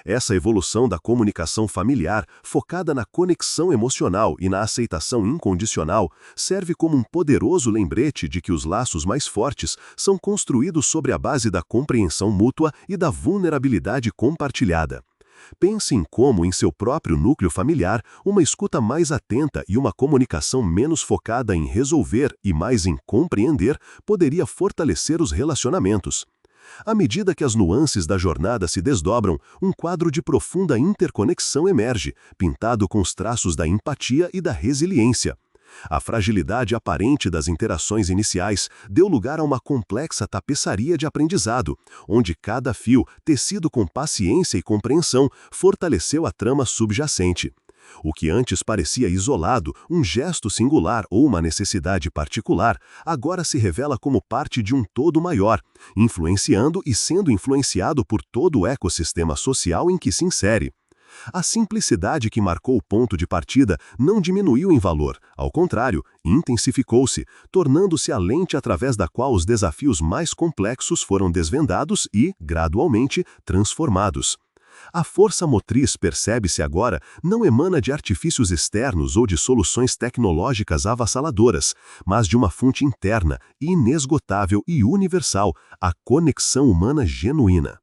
Speaker 1: Essa evolução da comunicação familiar, focada na conexão emocional e na aceitação incondicional, serve como um poderoso lembrete de que os laços mais fortes são construídos sobre a base da compreensão mútua e da vulnerabilidade compartilhada. Pense em como, em seu próprio núcleo familiar, uma escuta mais atenta e uma comunicação menos focada em resolver e mais em compreender poderia fortalecer os relacionamentos. À medida que as nuances da jornada se desdobram, um quadro de profunda interconexão emerge, pintado com os traços da empatia e da resiliência. A fragilidade aparente das interações iniciais deu lugar a uma complexa tapeçaria de aprendizado, onde cada fio, tecido com paciência e compreensão, fortaleceu a trama subjacente. O que antes parecia isolado, um gesto singular ou uma necessidade particular, agora se revela como parte de um todo maior, influenciando e sendo influenciado por todo o ecossistema social em que se insere. A simplicidade que marcou o ponto de partida não diminuiu em valor, ao contrário, intensificou-se, tornando-se a lente através da qual os desafios mais complexos foram desvendados e, gradualmente, transformados. A força motriz, percebe-se agora, não emana de artifícios externos ou de soluções tecnológicas avassaladoras, mas de uma fonte interna, inesgotável e universal, a conexão humana genuína.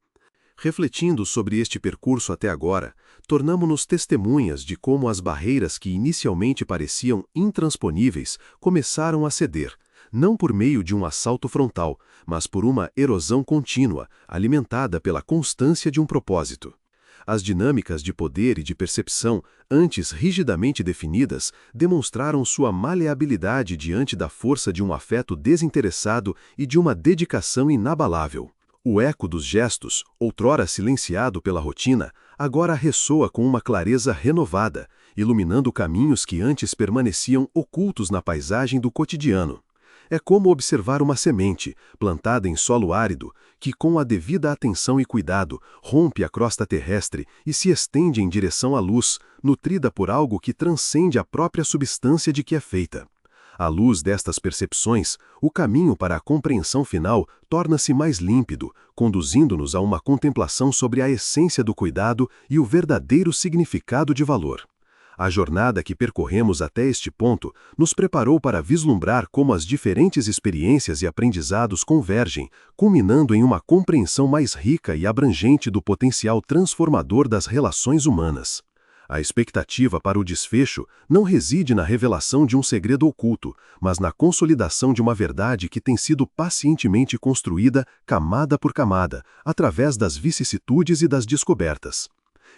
Speaker 2: Refletindo sobre este percurso até agora, tornamo-nos testemunhas de como as barreiras que inicialmente pareciam intransponíveis começaram a ceder, não por meio de um assalto frontal, mas por uma erosão contínua, alimentada pela constância de um propósito. As dinâmicas de poder e de percepção, antes rigidamente definidas, demonstraram sua maleabilidade diante da força de um afeto desinteressado e de uma dedicação inabalável. O eco dos gestos, outrora silenciado pela rotina, agora ressoa com uma clareza renovada, iluminando caminhos que antes permaneciam ocultos na paisagem do cotidiano. É como observar uma semente, plantada em solo árido, que com a devida atenção e cuidado, rompe a crosta terrestre e se estende em direção à luz, nutrida por algo que transcende a própria substância de que é feita. À luz destas percepções, o caminho para a compreensão final torna-se mais límpido, conduzindo-nos a uma contemplação sobre a essência do cuidado e o verdadeiro significado de valor. A jornada que percorremos até este ponto nos preparou para vislumbrar como as diferentes experiências e aprendizados convergem, culminando em uma compreensão mais rica e abrangente do potencial transformador das relações humanas. A expectativa para o desfecho não reside na revelação de um segredo oculto, mas na consolidação de uma verdade que tem sido pacientemente construída, camada por camada, através das vicissitudes e das descobertas.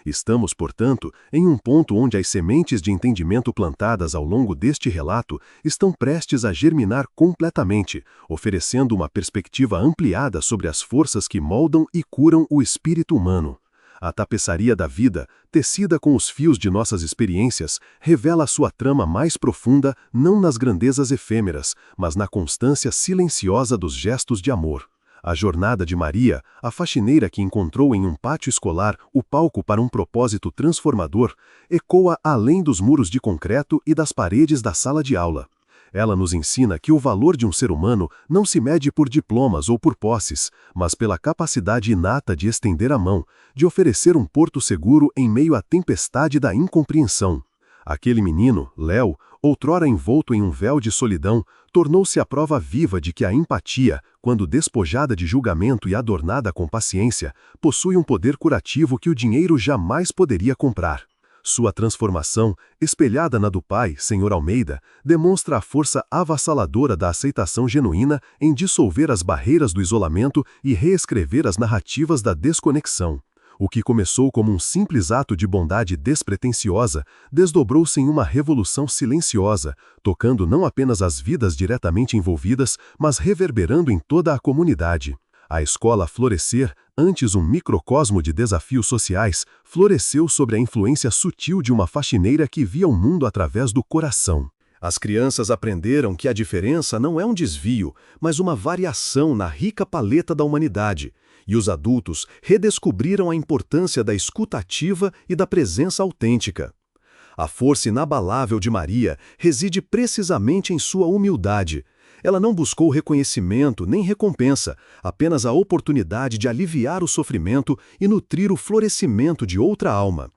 Speaker 2: Estamos, portanto, em um ponto onde as sementes de entendimento plantadas ao longo deste relato estão prestes a germinar completamente, oferecendo uma perspectiva ampliada sobre as forças que moldam e curam o espírito humano. A tapeçaria da vida, tecida com os fios de nossas experiências, revela a sua trama mais profunda não nas grandezas efêmeras, mas na constância silenciosa dos gestos de amor. A jornada de Maria, a faxineira que encontrou em um pátio escolar o palco para um propósito transformador, ecoa além dos muros de concreto e das paredes da sala de aula. Ela nos ensina que o valor de um ser humano não se mede por diplomas ou por posses, mas pela capacidade inata de estender a mão, de oferecer um porto seguro em meio à tempestade da incompreensão. Aquele menino, Léo, outrora envolto em um véu de solidão, tornou-se a prova viva de que a empatia, quando despojada de julgamento e adornada com paciência, possui um poder curativo que o dinheiro jamais poderia comprar. Sua transformação, espelhada na do pai, Sr. Almeida, demonstra a força avassaladora da aceitação genuína em dissolver as barreiras do isolamento e reescrever as narrativas da desconexão. O que começou como um simples ato de bondade despretensiosa, desdobrou-se em uma revolução silenciosa, tocando não apenas as vidas diretamente envolvidas, mas reverberando em toda a comunidade. A escola Florescer, antes um microcosmo de desafios sociais, floresceu sobre a influência sutil de uma faxineira que via o mundo através do coração. As crianças aprenderam que a diferença não é um desvio, mas uma variação na rica paleta da humanidade, e os adultos redescobriram a importância da escuta ativa e da presença autêntica. A força inabalável de Maria reside precisamente em sua humildade. Ela não buscou reconhecimento nem recompensa, apenas a oportunidade de aliviar o sofrimento e nutrir o florescimento de outra alma.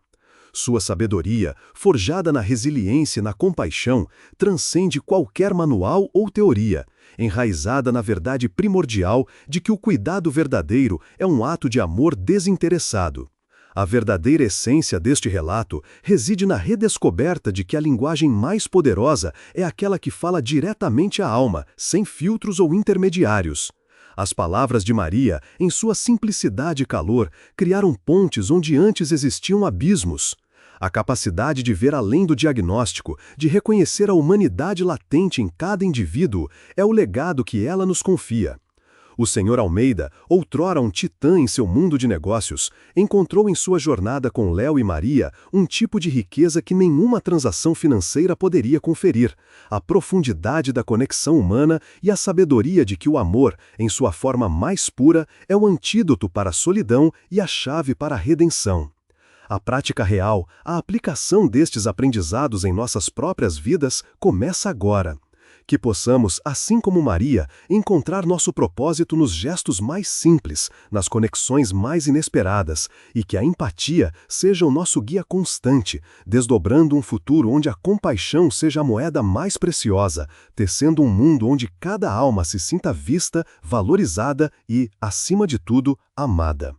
Speaker 2: Sua sabedoria, forjada na resiliência e na compaixão, transcende qualquer manual ou teoria, enraizada na verdade primordial de que o cuidado verdadeiro é um ato de amor desinteressado. A verdadeira essência deste relato reside na redescoberta de que a linguagem mais poderosa é aquela que fala diretamente à alma, sem filtros ou intermediários. As palavras de Maria, em sua simplicidade e calor, criaram pontes onde antes existiam abismos. A capacidade de ver além do diagnóstico, de reconhecer a humanidade latente em cada indivíduo, é o legado que ela nos confia. O Sr. Almeida, outrora um titã em seu mundo de negócios, encontrou em sua jornada com Léo e Maria um tipo de riqueza que nenhuma transação financeira poderia conferir, a profundidade da conexão humana e a sabedoria de que o amor, em sua forma mais pura, é o antídoto para a solidão e a chave para a redenção. A prática real, a aplicação destes aprendizados em nossas próprias vidas, começa agora. Que possamos, assim como Maria, encontrar nosso propósito nos gestos mais simples, nas conexões mais inesperadas, e que a empatia seja o nosso guia constante, desdobrando um futuro onde a compaixão seja a moeda mais preciosa, tecendo um mundo onde cada alma se sinta vista, valorizada e, acima de tudo, amada.